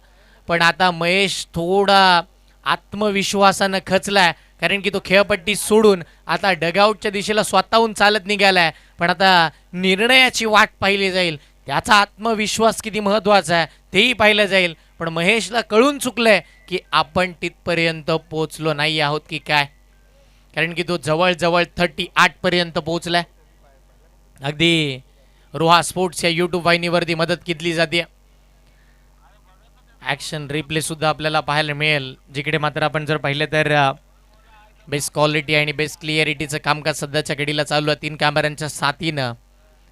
पण आता महेश थोडा आत्मविश्वासानं खचलाय कारण की तो खेळपट्टी सोडून आता डगआउटच्या दिशेला स्वतःहून चालत निघालाय. पण आता निर्णयाची वाट पाहिली जाईल. त्याचा आत्मविश्वास किती महत्वाचा आहे तेही पाहिलं जाईल. पण महेशला कळून चुकलंय की आपण तिथपर्यंत पोचलो नाही आहोत की काय, कारण की तो जवळजवळ 38 पर्यंत पोहोचलाय. अगदी रोहा स्पोर्ट्स या यूट्यूब वाहिनीवरती मदत घेतली जाते. ॲक्शन रिप्ले सुद्धा आपल्याला पाहायला मिळेल, जिकडे मात्र आपण जर पाहिलं तर बेस्ट क्वालिटी आणि बेस्ट क्लिअरिटीचं कामकाज सध्याच्या घडीला चालू आहे. 3 कॅमेऱ्यांच्या साथीनं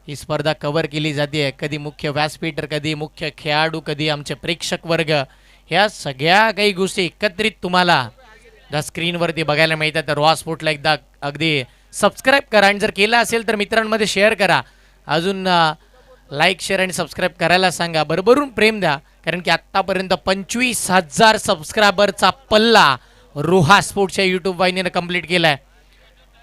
ही स्पर्धा कव्हर केली जाते. कधी मुख्य व्यासपीठ, कधी मुख्य खेळाडू, कधी आमचे प्रेक्षक वर्ग, ह्या सगळ्या काही गोष्टी एकत्रित तुम्हाला ज्या स्क्रीनवरती बघायला मिळतात. तर रोहा स्पोर्टला एकदा अगदी सबस्क्राईब करा आणि जर केलं असेल तर मित्रांमध्ये शेअर करा. अजून लाईक शेअर आणि सबस्क्राईब करायला सांगा. भरभरून प्रेम द्या, कारण की आत्तापर्यंत 25,000 सबस्क्रायबरचा पल्ला रोहा स्पोर्ट्सच्या यूट्यूब वाहिनीनं कंप्लीट केला आहे.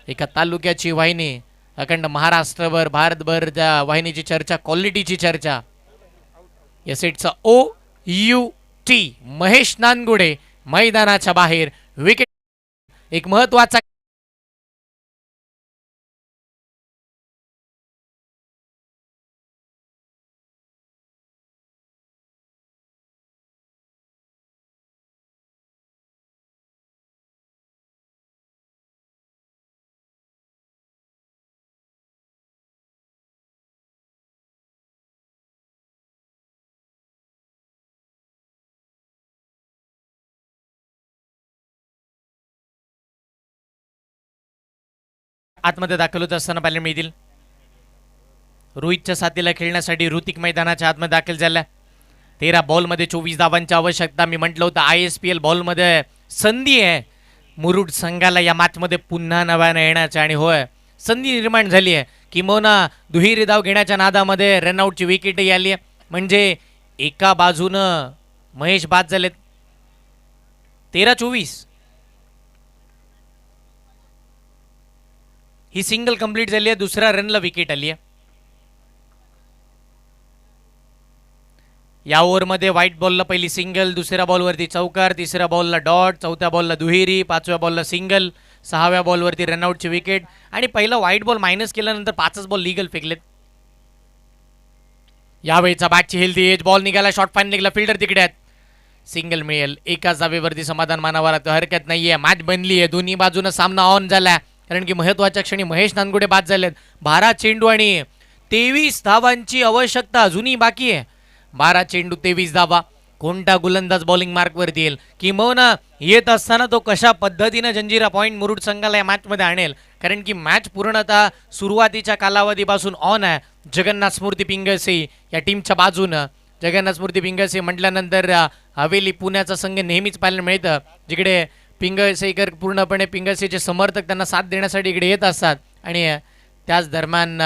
एका तालुक्याची वाहिनी अखंड महाराष्ट्रभर, भारतभर त्या वाहिनीची चर्चा, क्वालिटीची चर्चा. या सेटचा OUT महेश नानगुडे मैदानाच्या बाहेर विकेट. एक महत्वाचा आतमध्ये दाखल होत असताना पाहायला मिळतील. रोहितच्या साथीला खेळण्यासाठी ऋतिक मैदानाच्या आतमध्ये दाखल झाला. 13 बॉलमध्ये 24 धावांची आवश्यकता. मी म्हटलं होतं ISPL बॉलमध्ये संधी आहे मुरुड संघाला या मॅचमध्ये पुन्हा नव्यानं येण्याची, आणि होय संधी निर्माण झाली आहे. किंबहुना दुहेरी धाव घेण्याच्या नादामध्ये रनआउटची विकेटही आली आहे. म्हणजे एका बाजूनं महेश बाद झालेत. 13-24 ही सिंगल कंप्लीट झाली आहे. दुसऱ्या रनला विकेट आली आहे. या ओव्हरमध्ये व्हाईट बॉलला पहिली सिंगल, दुसऱ्या बॉलवरती चौकार, तिसऱ्या बॉलला डॉट, चौथ्या बॉलला दुहेरी, 5व्या बॉलला सिंगल, 6व्या बॉलवरती रनआउटची विकेट आणि पहिला व्हाईट बॉल मायनस केल्यानंतर 5च बॉल लीगल फेकलेत. यावेळीचा बॅटची हेल्दी एज बॉल निघाला, शॉर्ट फाईन निघाला, फिल्डर तिकडे आहेत. सिंगल मिळेल. एकाच धावेवरती समाधान मानावं लागतं, हरकत नाहीये. मॅच बनली आहे, दोन्ही बाजूनं सामना ऑन झाला, कारण की महत्वाच्या क्षणी महेश नानगुडे बाद झालेत. 12 चेंडू आणि 23 धावांची आवश्यकता अजूनही बाकी आहे. 12 चेंडू 23 धावा. कोणता गोलंदाज बॉलिंग मार्कवरती येईल, किंबहुना येत असताना तो कशा पद्धतीनं जंजिरा पॉईंट मुरुड संघाला या मॅचमध्ये आणेल, कारण की मॅच पूर्णतः सुरुवातीच्या कालावधीपासून ऑन आहे. जगन्नाथ स्मृती पिंगळसे या टीमच्या बाजूनं. जगन्नाथ स्मृती पिंगळसे म्हटल्यानंतर हवेली पुण्याचा संघ नेहमीच पाहायला मिळतं, जिकडे पिंगळसेकर पूर्णपणे पिंगळसेचे समर्थक त्यांना साथ देण्यासाठी इकडे येत असतात. आणि त्याच दरम्यान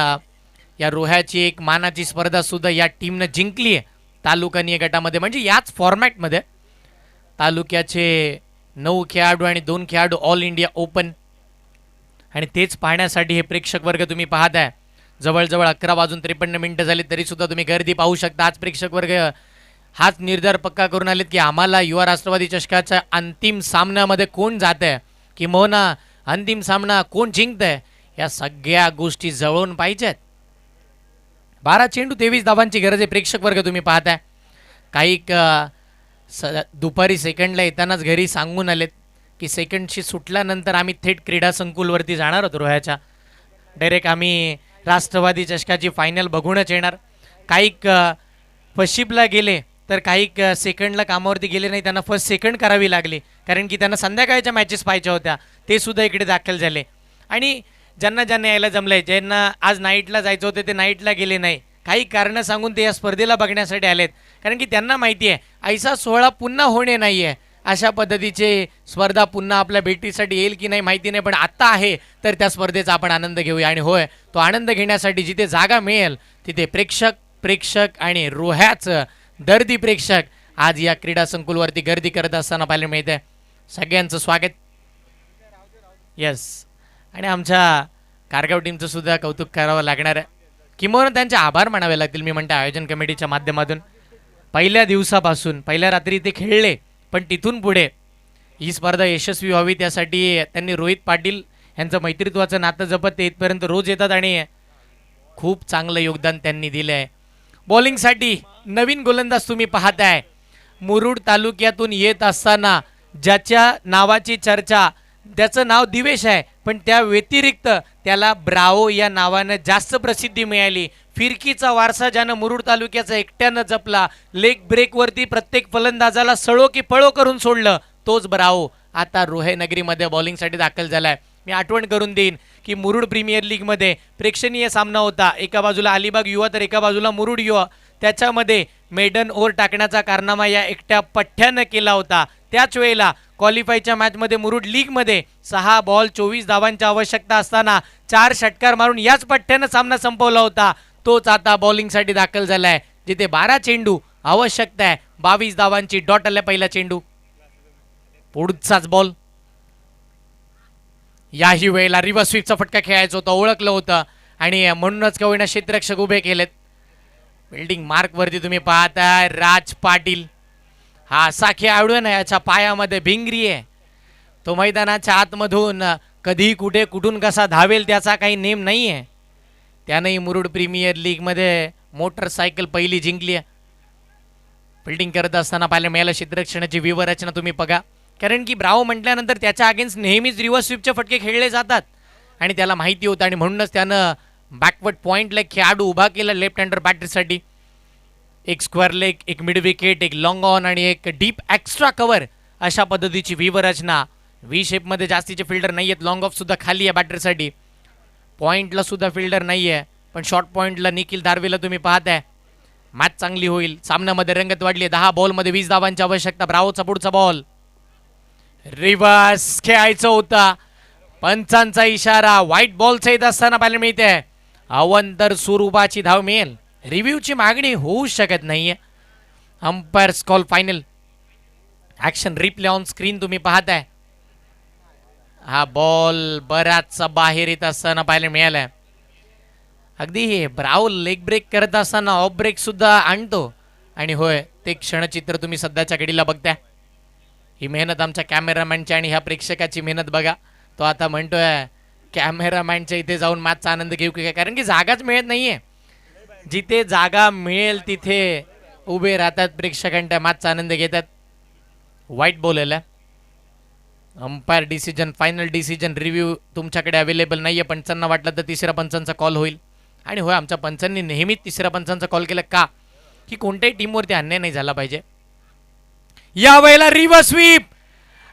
या रोह्याची एक मानाची स्पर्धा सुद्धा या टीमनं जिंकली आहे तालुकानीय गटामध्ये. म्हणजे याच फॉर्मॅटमध्ये तालुक्याचे 9 खेळाडू आणि 2 खेळाडू ऑल इंडिया ओपन, आणि तेच पाहण्यासाठी हे प्रेक्षक वर्ग तुम्ही पाहत आहे. जवळजवळ 11:53 झाली तरीसुद्धा तुम्ही गर्दी पाहू शकता. आज प्रेक्षक वर्ग हाच निर्धार पक्का करून आलेत की आम्हाला युवा राष्ट्रवादी चषकाच्या अंतिम सामन्यामध्ये कोण जात आहे, किंबहुना अंतिम सामना कोण जिंकत आहे, या सगळ्या गोष्टी जवळून पाहिजेत. 12 चेंडू 23 धावांची गरज आहे. प्रेक्षक वर्ग तुम्ही पाहताय. काही दुपारी सेकंडला येतानाच घरी सांगून आलेत की सेकंडशी सुटल्यानंतर आम्ही थेट क्रीडा संकुलवरती जाणार होतो रोह्याच्या. डायरेक्ट आम्ही राष्ट्रवादी चषकाची फायनल बघूनच येणार. काही फशिपला गेले तर काही सेकंडला कामावरती गेले नाही, त्यांना फर्स्ट सेकंड करावी लागली, कारण की त्यांना संध्याकाळच्या मॅचेस पाहिजे होत्या. ते सुद्धा इकडे दाखल झाले. आणि ज्यांना यायला जमलंय, ज्यांना आज नाईटला जायचं होतं ते नाईटला गेले नाही. काही कारणं सांगून ते या स्पर्धेला बघण्यासाठी आलेत, कारण की त्यांना माहिती आहे ऐसा सोहळा पुन्हा होणे नाही आहे. अशा पद्धतीचे स्पर्धा पुन्हा आपल्या भेटीसाठी येईल की नाही माहिती नाही, पण आत्ता आहे तर त्या स्पर्धेचा आपण आनंद घेऊया. आणि होय, तो आनंद घेण्यासाठी जिथे जागा मिळेल तिथे प्रेक्षक आणि रोह्याचं दर्दी प्रेक्षक आज या क्रीडा संकुलवरती गर्दी करत असताना पाहायला मिळते. सगळ्यांचं स्वागत. येस, आणि आमच्या कारगाव टीमचं सुद्धा कौतुक करावं लागणार आहे, किंवा त्यांचे आभार मानावे लागतील. मी म्हणतो आयोजन कमिटीच्या माध्यमातून पहिल्या दिवसापासून पहिल्या रात्री ते खेळले, पण तिथून पुढे ही स्पर्धा यशस्वी व्हावी त्यासाठी त्यांनी रोहित पाटील यांचं मैत्रित्वाचं नातं जपत ते इथपर्यंत रोज येतात आणि खूप चांगलं योगदान त्यांनी दिलं आहे. बॉलिंगसाठी नवीन गोलंदाज तुम्ही पाहताय. मुरुड तालुक्यातून येत असताना ज्याच्या नावाची चर्चा, त्याचं नाव दिवेश आहे, पण त्या व्यतिरिक्त त्याला ब्रावो या नावानं जास्त प्रसिद्धी मिळाली. फिरकीचा वारसा ज्यानं मुरुड तालुक्याचा एकट्यानं जपला, लेग ब्रेकवरती प्रत्येक फलंदाजाला सळो की पळो करून सोडलं, तोच ब्रावो आता रोहे नगरीमध्ये बॉलिंगसाठी दाखल झालाय. मी आठवण करून देईन की मुरुड प्रीमियर लीगमध्ये प्रेक्षणीय सामना होता. एका बाजूला अलिबाग युवा तर एका बाजूला मुरुड युवा. त्याच्यामध्ये मेडन ओव्हर टाकण्याचा कारनामा या एकट्या पठ्ठ्यानं केला होता. त्याच वेळेला क्वालिफायच्या मॅचमध्ये मुरुड लीगमध्ये 6 बॉल 24 धावांची आवश्यकता असताना 4 षटकार मारून याच पठ्ठ्यानं सामना संपवला होता. तोच आता बॉलिंगसाठी दाखल झालाय, जिथे 12 चेंडू आवश्यकता आहे, 22 धावांची. डॉट आल्या पहिला चेंडू, पुढचाच बॉल. याही वेळेला रिव्हर्स स्वीपचा फटका खेळायचा होता, ओळखलं होतं, आणि म्हणूनच का होईना क्षेत्ररक्षक उभे केलेत. बिल्डिंग मार्कवरती तुम्ही पाहताय राज पाटील. हा असा खेळाडू ना, याच्या पायामध्ये भिंगरी आहे. तो मैदानाच्या आतमधून कधी कुठे कुठून कसा धावेल त्याचा काही नेम नाही आहे. त्यानंही मुरुड प्रीमियर लीगमध्ये मोटरसायकल पहिली जिंकली आहे. फिल्डिंग करत असताना पाहायला मिळालं क्षेत्ररक्षणाची व्यूहरचना तुम्ही बघा, कारण की ब्रावो म्हटल्यानंतर त्याच्या अगेन्स्ट नेहमीच रिव्हर्स स्वीपचे फटके खेळले जातात आणि त्याला माहिती होतं, आणि म्हणूनच त्यानं बॅकवर्ड पॉईंटला एक खेळाडू उभा केला लेफ्ट हँडर बॅटरीसाठी. एक स्क्वेअर लेग, एक मिड विकेट, एक लॉंग ऑन आणि एक डीप एक्स्ट्रा कव्हर, अशा पद्धतीची व्यूहरचना. व्ही शेपमध्ये जास्तीचे फिल्डर नाही आहेत. लॉंग ऑफ सुद्धा खाली आहे बॅटरीसाठी. पॉईंटला सुद्धा फिल्डर नाही आहे, पण शॉर्ट पॉईंटला निखिल दारवेला तुम्ही पाहताय. मॅच चांगली होईल. सामन्यामध्ये रंगत वाढली. 10 बॉलमध्ये 20 धावांची आवश्यकता. ब्रावोचा पुढचा बॉल रिव्हर्स खेळायचं होता. पंचांचा इशारा. व्हाईट बॉलचा येत असताना पाहायला मिळते अवंतर स्वरूपाची धाव मिळेल. रिव्ह्यूची मागणी होऊ शकत नाहीये. Umpires call final. Action replay on screen तुम्ही पाहताय. हा बॉल बराचसा बाहेर येत असताना पाहायला मिळालाय. अगदी हे ब्रावो लेग ब्रेक करत असताना ऑफ ब्रेक सुद्धा आणतो, आणि होय, ते क्षणचित्र तुम्ही सध्याच्या घडीला बघताय. ही मेहनत आमच्या कॅमेरामॅनची आणि ह्या प्रेक्षकाची मेहनत बघा. तो आता म्हणतोय कॅमेरामॅनच्या इथे जाऊन मॅचचा आनंद घेऊ की काय, कारण की जागाच मिळत नाहीये. जिथे जागा मिळेल तिथे उभे राहतात प्रेक्षकांच्या मॅचचा आनंद घेतात. वाईट बॉल आला. Umpire decision, final decision review तुमच्याकडे अवेलेबल नाही आहे. पंचांना वाटलं तर तिसऱ्या पंचांचा कॉल होईल. आणि होय, आमच्या पंचांनी नेहमीच तिसऱ्या पंचांचा कॉल केला का, की कोणत्याही टीमवरती अन्याय नाही झाला पाहिजे. यावेळेला रिव्हर्स स्वीप,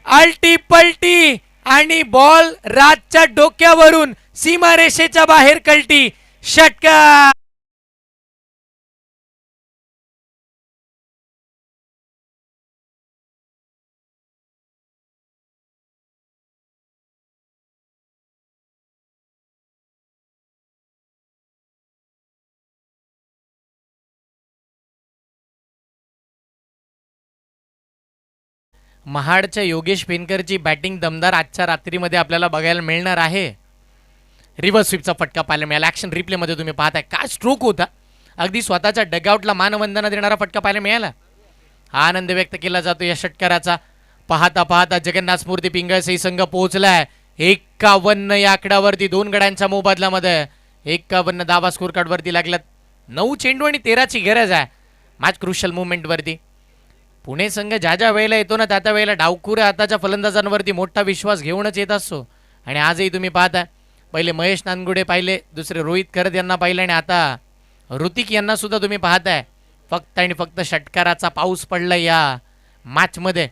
अल्टी पलटी आणि बॉल राजच्या डोक्यावरून सीमारेषेच्या बाहेर कल्टी. षटकार. महाडच्या योगेश पेनकरची बॅटिंग दमदार आजच्या रात्रीमध्ये आपल्याला बघायला मिळणार आहे. रिव्हर्स स्वीपचा फटका पाहायला मिळाला. ॲक्शन रिप्लेमध्ये तुम्ही पाहताय काय स्ट्रोक होता. अगदी स्वतःच्या डगआउटला मानवंदना देणारा फटका पाहायला मिळाला. हा आनंद व्यक्त केला जातो या षटकाराचा. पाहता पाहता जगन्नाथ स्मृती पिंगळसई संघ पोहोचलाय 51 या आकड्यावरती. 2 गड्यांच्या मोबदल्यामध्ये 51 धावा स्कोर कार्डवरती लागल्यात. 9 चेंडू आणि 13ची गरज आहे मॅच क्रुशल मुवमेंटवरती. पुणे संघ ज्या ज्या वेळेला येतो ना त्या वेळेला डावखुऱ्या हाताच्या फलंदाजांवरती मोठा विश्वास घेऊनच येत असतो. आणि आजही तुम्ही पाहता, पहिले महेश नानगुडे पाहिले, दुसरे रोहित करत यांना पाहिलं आणि आता ऋतिक यांना सुद्धा तुम्ही पाहताय. फक्त आणि फक्त षटकाराचा पाऊस पडला या मॅचमध्ये.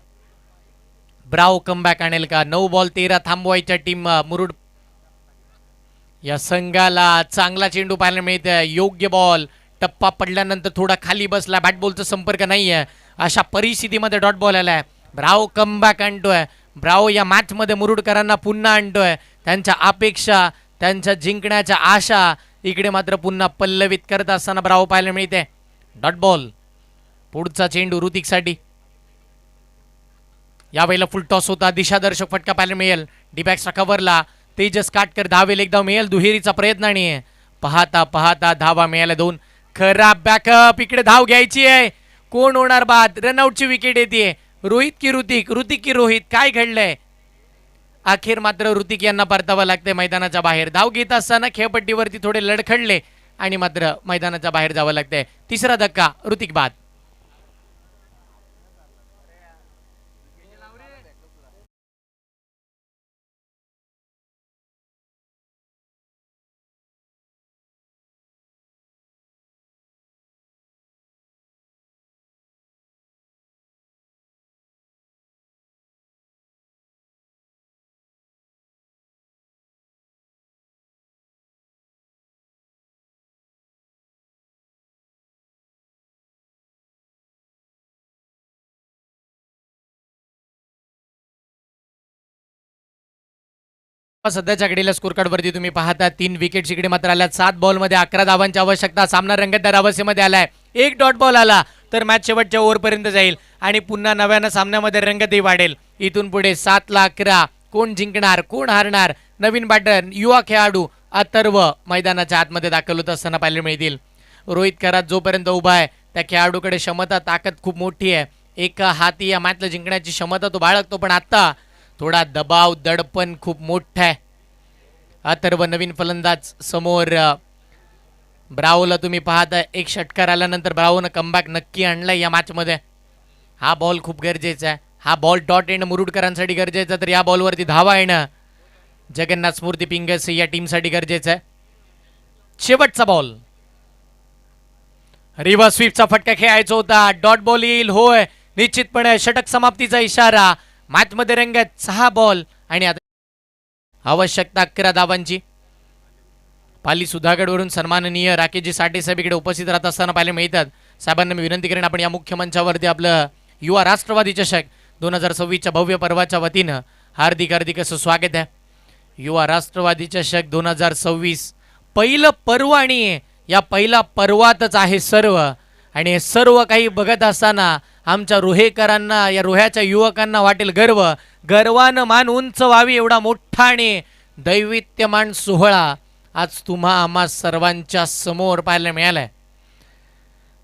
ब्राव कमबॅक आणेल का? 9 बॉल 13 थांबवायच्या टीम मुरुड या संघाला. चांगला चेंडू पाहायला मिळतोय. योग्य बॉल. टप्पा पडल्यानंतर थोडा खाली बसला. बॅट बॉलचा संपर्क नाही आहे. अशा परिस्थितीमध्ये डॉट बॉल आलाय. ब्राव कमबॅक आणतोय. ब्राव या मॅचमध्ये मुरुडकरांना पुन्हा आणतोय. त्यांच्या अपेक्षा, त्यांच्या जिंकण्याच्या आशा इकडे मात्र पुन्हा पल्लवित करत असताना ब्राव पाहायला मिळते. Dot ball. पुढचा चेंडू ऋतिकसाठी. यावेळेला फुल टॉस होता. दिशादर्शक फटका पाहायला मिळेल. डीबॅक्सच्या कव्हरला तेजस काटकर धावेल. एकदा मिळेल दुहेरीचा प्रयत्न आणि पाहता पाहता धावा मिळाल्या 2. खराब बॅकअप. इकडे धाव घ्यायची आहे. कोण होणार बाद? रनआउटची विकेट येते. रोहित की ऋतिक, ऋतिक की रोहित, काय घडलंय? अखेर मात्र ऋतिक यांना परतावं लागतंय मैदानाच्या बाहेर. धाव घेत असताना खेळपट्टीवरती थोडे लडखडले आणि मात्र मैदानाच्या बाहेर जावं लागतंय. तिसरा धक्का, ऋतिक बाद. सध्याच्या घडीला स्कोर कार्डवरती तुम्ही पाहता 3 विकेट्स इकडे मात्र आल्या. 7 बॉलमध्ये 11 धावांची आवश्यकता. सामना रंगतदार अवस्थेमध्ये आलाय. 1 डॉट बॉल आला तर मॅच शेवटच्या ओव्हरपर्यंत जाईल आणि पुन्हा नव्यानं सामन्यामध्ये रंगतही वाढेल. इथून पुढे 7-11 कोण जिंकणार, कोण हारणार? नवीन बॅटर, युवा खेळाडू अथर्व मैदानाच्या आतमध्ये दाखल होत असताना पाहायला मिळतील. रोहित करात जोपर्यंत उभा आहे त्या खेळाडूकडे क्षमता, ताकद खूप मोठी आहे. एका हाती या मॅचला जिंकण्याची क्षमता तो बाळगतो. पण आता थोडा दबाव, दडपण खूप मोठा आहे. अथर्व नवीन फलंदाज समोर. ब्रावोला तुम्ही पाहता, एक षटकार आल्यानंतर ब्रावोनं कमबॅक नक्की आणलाय या मॅचमध्ये. हा बॉल खूप गरजेचा आहे. हा बॉल डॉट येणं मुरुडकरांसाठी गरजेचं, तर या बॉलवरती धावा येणं जगन्नाथ स्मृती पिंगळसई या टीमसाठी गरजेचं आहे. शेवटचा बॉल. रिव्हर्स स्वीपचा फटका खेळायचा होता. डॉट बॉल येईल. होय, निश्चितपणे षटक समाप्तीचा इशारा. मॅचमध्ये रंगत 6 बॉल आणि आता आवश्यकता 11 धावांची. पाली सुधागडवरून सन्माननीय राकेशजी साठे साहेब इकडे उपस्थित राहत असताना पाहायला मिळतात. साहेबांना मी विनंती करेन आपण या मुख्य मंचावरती आपलं युवा राष्ट्रवादी चषक 2026च्या भव्य पर्वाच्या वतीनं हार्दिक हार्दिक असं स्वागत आहे. युवा राष्ट्रवादी चषक 2026 पहिलं पर्व आणि या पहिल्या पर्वातच आहे सर्व. आणि हे सर्व काही बघत असताना आमच्या रोहेकरांना, या रोह्याच्या युवकांना वाटेल गर्व. गर्वानं मान उंच व्हावी एवढा मोठा आणि दैवित्यमान सोहळा आज तुम्हा आम्हा सर्वांच्या समोर पाहायला मिळालाय.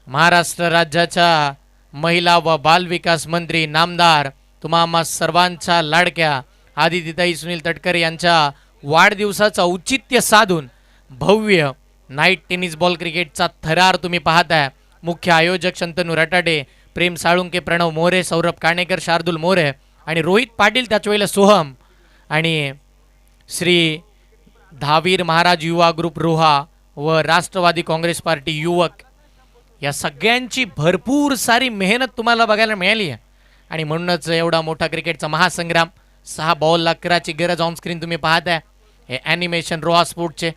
महाराष्ट्र राज्याच्या महिला व बाल विकास मंत्री नामदार तुम्हा आम्हा सर्वांच्या लाडक्या आदितीताई सुनील तटकरे यांच्या वाढदिवसाचं औचित्य साधून भव्य नाईट टेनिस बॉल क्रिकेटचा थरार तुम्ही पाहताय. मुख्य आयोजक शंतनू रटाडे, प्रेम साळुंके, प्रणव मोरे, सौरभ काणेकर, शार्दूल मोरे आणि रोहित पाटील, त्याच वेळेला सोहम आणि श्री धावीर महाराज युवा ग्रुप रोहा व राष्ट्रवादी काँग्रेस पार्टी युवक या सगळ्यांची भरपूर सारी मेहनत तुम्हाला बघायला मिळाली आहे. आणि म्हणूनच एवढा मोठा क्रिकेटचा महासंग्राम. 6 बॉल 11ची गरज ऑन स्क्रीन तुम्ही पाहताय. हे ॲनिमेशन रोहा स्पोर्टचे.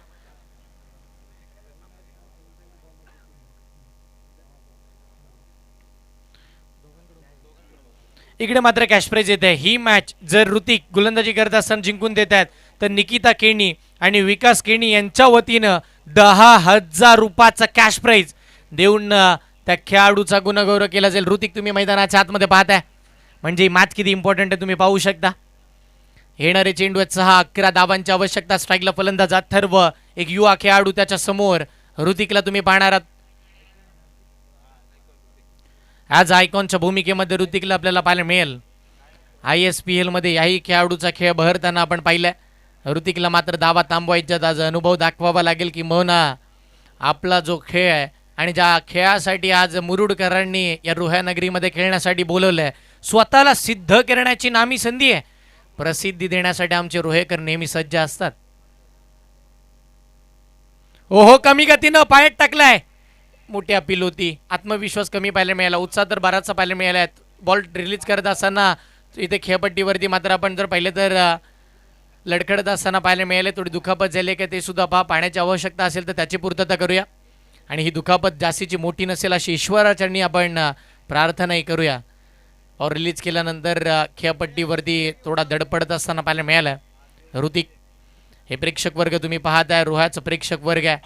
इकडे मात्र कॅश प्राइज येते. ही मॅच जर ऋतिक गोलंदाजी करत असताना जिंकून देत आहेत तर निकिता केणी आणि विकास केणी यांच्या वतीनं 10,000 रुपयाचा कॅश प्राइज देऊन त्या खेळाडूचा गुणगौरव केला जाईल. ऋतिक, तुम्ही मैदानाच्या आतमध्ये पाहताय म्हणजे मॅच किती इम्पॉर्टंट आहे तुम्ही पाहू शकता. येणारे चेंडू आहेत 6, 11 धावांची आवश्यकता. स्ट्राईकला फलंदाज अथर्व, एक युवा खेळाडू त्याच्या समोर. ऋतिकला तुम्ही पाहणार आहात ॲज आयकॉनच्या भूमिकेमध्ये. ऋतिकला आपल्याला पाहायला मिळेल. ISPL मध्ये याही खेळाडूचा खेळ बहरताना आपण पाहिलाय. ऋतिकला मात्र दावा थांबवायच्यात आज अनुभव दाखवावा लागेल की मोना आपला जो खेळ आहे आणि ज्या खेळासाठी आज मुरुडकरांनी या रोहा नगरीमध्ये खेळण्यासाठी बोलवलं आहे, स्वतःला सिद्ध करण्याची नामी संधी आहे. प्रसिद्धी देण्यासाठी आमचे रोहेकर नेहमी सज्ज असतात. ओहो, कमी गतीनं पायात टाकलाय. मोठी अपील होती. आत्मविश्वास कमी पाहायला मिळाला. उत्साह तर बराचसा पाहायला मिळाला. बॉल रिलीज करत असताना इथे खेळपट्टीवरती मात्र आपण जर पाहिलं तर लडखडत असताना पाहायला मिळाले. थोडी दुखापत झाली की ते सुद्धा पाहण्याची आवश्यकता असेल तर त्याची पूर्तता करूया. आणि ही दुखापत जास्तीची मोठी नसेल अशी ईश्वराचरणी आपण प्रार्थनाही करूया. और रिलीज केल्यानंतर खेळपट्टीवरती थोडा धडपडत असताना पाहायला मिळालं. ऋतिक, हे प्रेक्षक वर्ग तुम्ही पाहताय, रोह्याचं प्रेक्षक वर्ग आहे.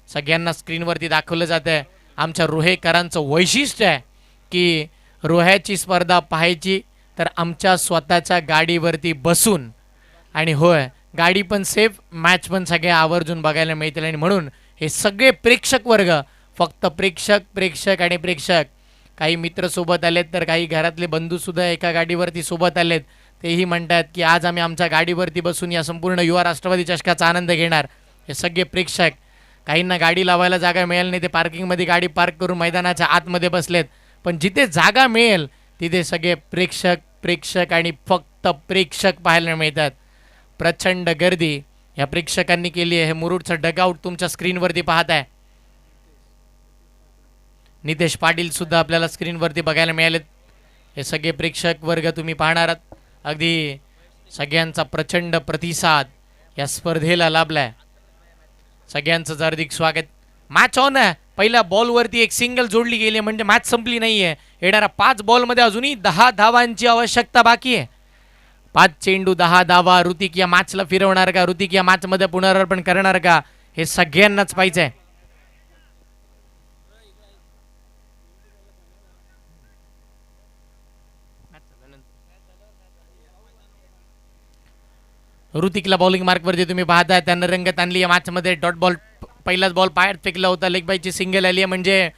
सगळ्यांना स्क्रीनवरती दाखवलं जातं आहे. आमच्या रोहेकरांचं वैशिष्ट्य आहे की रोह्याची स्पर्धा पाहायची तर आमच्या स्वतःच्या गाडीवरती बसून, आणि होय, गाडी पण सेफ, मॅच पण सगळ्या आवर्जून बघायला मिळतील. आणि म्हणून हे सगळे प्रेक्षक वर्ग, फक्त प्रेक्षक आणि प्रेक्षक. काही मित्र सोबत आलेत तर काही घरातले बंधूसुद्धा एका गाडीवरती सोबत आलेत. तेही म्हणतात की आज आम्ही आमच्या गाडीवरती बसून या संपूर्ण युवा राष्ट्रवादी चषकाचा आनंद घेणार. हे सगळे प्रेक्षक. काहींना गाडी लावायला जागा मिळेल नाही, ते पार्किंगमध्ये गाडी पार्क करून मैदानाच्या आतमध्ये बसलेत. पण जिथे जागा मिळेल तिथे सगळे प्रेक्षक आणि फक्त प्रेक्षक पाहायला मिळतात. प्रचंड गर्दी या प्रेक्षकांनी केली आहे. हे मुरुडचं डगआउट तुमच्या स्क्रीनवरती पाहत आहे. नितेश पाटील सुद्धा आपल्याला स्क्रीनवरती बघायला मिळालेत. हे सगळे प्रेक्षक वर्ग तुम्ही पाहणार आहात. अगदी सगळ्यांचा प्रचंड प्रतिसाद या स्पर्धेला लाभलाय. सगळ्यांचं हार्दिक स्वागत. मॅच ऑन आहे. पहिल्या बॉलवरती एक सिंगल जोडली गेली म्हणजे मॅच संपली नाहीये. येणाऱ्या 5 बॉलमध्ये अजूनही 10 धावांची आवश्यकता बाकी आहे. 5 चेंडू 10 धावा. ऋतिक या मॅचला फिरवणार का? ऋतिक या मॅचमध्ये पुनरार्पण करणार का? हे सगळ्यांनाच पाहिजे. ऋतिकला बॉलिंग मार्कवरती तुम्ही पाहताय. त्यानं रंगत आणली या मॅचमध्ये. डॉट बॉल, पहिलाच बॉल पायात फेकला होता. लेग बायची सिंगल आली आहे म्हणजे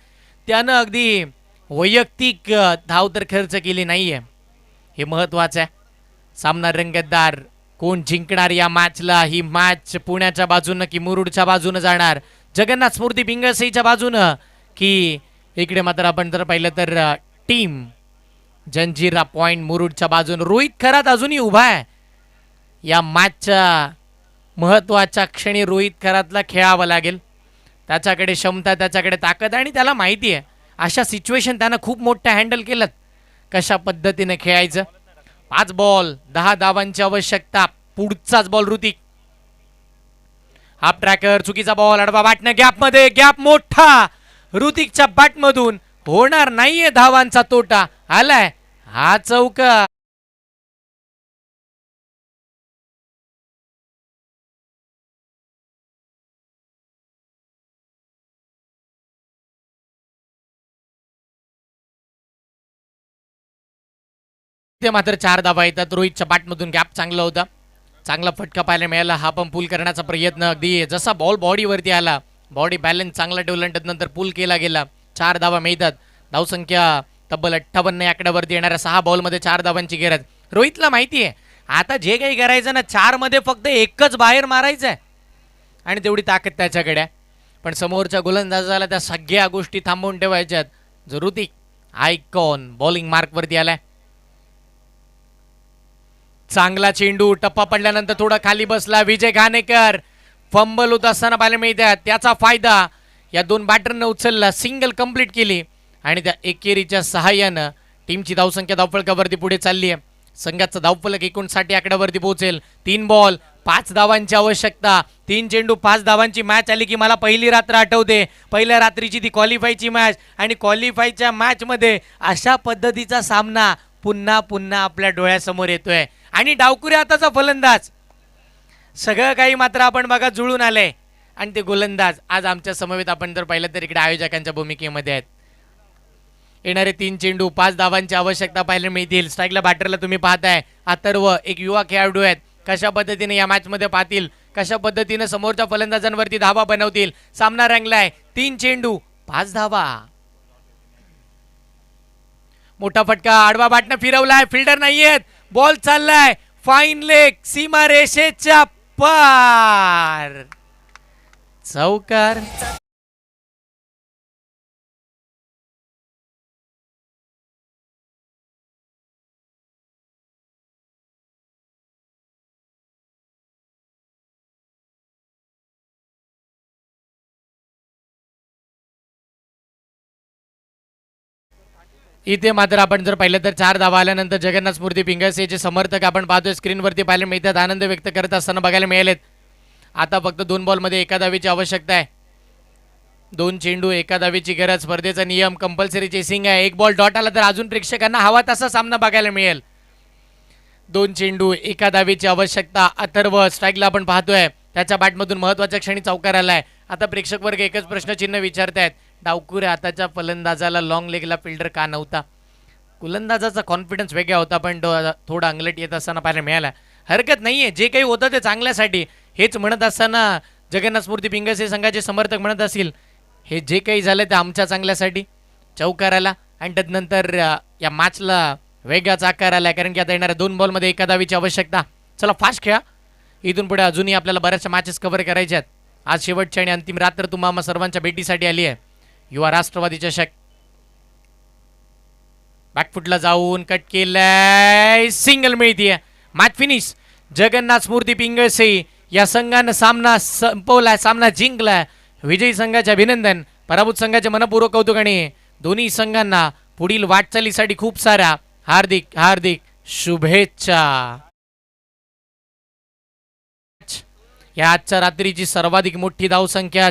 त्यानं अगदी वैयक्तिक धाव तर खर्च केली नाही आहे. हे महत्त्वाचं आहे. सामना रंगतदार. कोण जिंकणार या मॅचला? ही मॅच पुण्याच्या बाजूनं की मुरुडच्या बाजूनं जाणार? जगन्नाथ स्मृती पिंगळसईच्या बाजूनं की इकडे मात्र आपण जर पाहिलं तर टीम जंजिरा पॉइंट मुरुडच्या बाजूनं? रोहित खरात अजूनही उभा आहे. या मॅचच्या महत्त्वाच्या क्षणी रोहित खरातला खेळावं लागेल. त्याच्याकडे क्षमता, त्याच्याकडे ताकद आणि त्याला माहिती आहे अशा सिच्युएशन त्यानं खूप मोठ्या हँडल केलं कशा पद्धतीने खेळायचं. 5 बॉल 10 धावांची आवश्यकता. पुढचाच बॉल ऋतिक. हाफ ट्रॅकर, चुकीचा बॉल, आडवा वाटणं, गॅपमध्ये, गॅप मोठा. ऋतिकच्या बॅटमधून होणार नाहीये धावांचा तोटा. आलाय हा चौका. ते मात्र 4 धावा येतात. रोहितच्या बॅटमधून गॅप चांगला होता. चांगला फटका पाहायला मिळाला. हा पण पूल करण्याचा प्रयत्न. अगदी जसा बॉल बॉडीवरती आला, बॉडी बॅलन्स चांगला ठेवला नंतर पूल केला गेला. 4 धावा मिळतात. धावसंख्या तब्बल 58 या आकड्यावरती. येणाऱ्या 6 बॉलमध्ये 4 धावांची गरज. रोहितला माहिती आहे आता जे काही करायचं ना, 4 मध्ये फक्त एकच बाहेर मारायचं आहे आणि तेवढी ताकद त्याच्याकडे आहे. पण समोरच्या गोलंदाजाला त्या सगळ्या गोष्टी थांबवून ठेवायच्यात. जो ऋतिक आयकॉन बॉलिंग मार्क वरती आलाय. चांगला चेंडू टप्पा पडल्यानंतर थोडा खाली बसला. विजय घाणेकर फंबल होत असताना पाहायला मिळतात. त्याचा फायदा या दोन बॅटरनं उचलला, सिंगल कंप्लीट केली आणि त्या एकेरीच्या सहाय्यानं टीमची धावसंख्या धावफलकावरती पुढे चालली आहे. संघाचं धावफलक 59 आकड्यावरती पोहोचेल. 3 बॉल 5 धावांची आवश्यकता. 3 चेंडू 5 धावांची मॅच आली की मला पहिली रात्र आठवते. पहिल्या रात्रीची ती क्वालिफायची मॅच आणि क्वालिफायच्या मॅचमध्ये अशा पद्धतीचा सामना पुन्हा पुन्हा आपल्या डोळ्यासमोर येतोय. आणि डावकुऱ्या हाताचा फलंदाज सगळं काही मात्र आपण बघा जुळून आलंय. आणि ते गोलंदाज आज आमच्या समवेत आपण जर पाहिलं तर इकडे आयोजकांच्या भूमिकेमध्ये आहेत. येणारे 3 चेंडू 5 धावांची आवश्यकता पाहायला मिळतील. स्ट्राईकला बॅटरला तुम्ही पाहताय अथर्व, एक युवा खेळाडू आहेत. कशा पद्धतीने या मॅचमध्ये पाहतील, कशा पद्धतीने समोरच्या फलंदाजांवरती धावा बनवतील. सामना रंगलाय. 3 चेंडू 5 धावा. मोठा फटका आडवा बाटनं फिरवलाय. फिल्डर नाहीयेत. बॉल चाललाय फाईन लेग सीमा रेषेच्या पार. चौकार. इथे मात्र आपण जर पाहिलं तर 4 धावा आल्यानंतर जगन्नाथ स्मृती पिंगळसे जे समर्थक आपण पाहतोय स्क्रीनवरती पाहायला मिळतात, आनंद व्यक्त करत असताना बघायला मिळालेत. आता फक्त 2 बॉलमध्ये एका धावेची आवश्यकता आहे. 2 चेंडू एका धावेची गरज. स्पर्धेचा नियम कंपल्सरी चेसिंग आहे. 1 बॉल डॉट आला तर अजून प्रेक्षकांना हवा तसा सामना बघायला मिळेल. 2 चेंडू एका धावेची आवश्यकता. अथर्व स्ट्राईकला आपण पाहतोय त्याच्या बॅटमधून महत्वाच्या क्षणी चौकार आलाय. आता प्रेक्षक वर्ग एकच प्रश्नचिन्ह विचारतायत, डावकुऱ्या हाताच्या फलंदाजाला लॉंग लेगला फिल्डर का नव्हता? गोलंदाजाचा कॉन्फिडन्स वेगळा होता पण थोडा अंगलट येत असताना पाहायला मिळाला. हरकत नाहीये, जे काही होतं ते चांगल्यासाठी. हेच म्हणत असताना जगन्नाथ स्मृती पिंगळसे संघाचे समर्थक म्हणत असतील हे जे काही झालं ते आमच्या चांगल्यासाठी. चौकार आला आणि त्यानंतर या मॅचला वेगळाच आकार आलाय कारण की आता येणाऱ्या 2 बॉलमध्ये एका धावेची आवश्यकता. चला फास्ट खेळा. इथून पुढे अजूनही आपल्याला बऱ्याचशा मॅचेस कव्हर करायच्या आहेत. आज शेवटची आणि अंतिम रात्र तुम्हा सर्वांच्या भेटीसाठी आली आहे. युवा राष्ट्रवादी चषक. बॅकफुटला जाऊन कट केलाय, सिंगल मिळतीये. Match finish. जगन्नाथ स्मृती पिंगळसे या संघानं सामना संपवलाय, सामना जिंकलाय. विजयी संघाचे अभिनंदन, पराभूत संघाचे मनपूर्वक कौतुक आणि दोन्ही संघांना पुढील वाटचालीसाठी खूप साऱ्या हार्दिक हार्दिक शुभेच्छा. या आजच्या रात्रीची सर्वाधिक मोठी धावसंख्या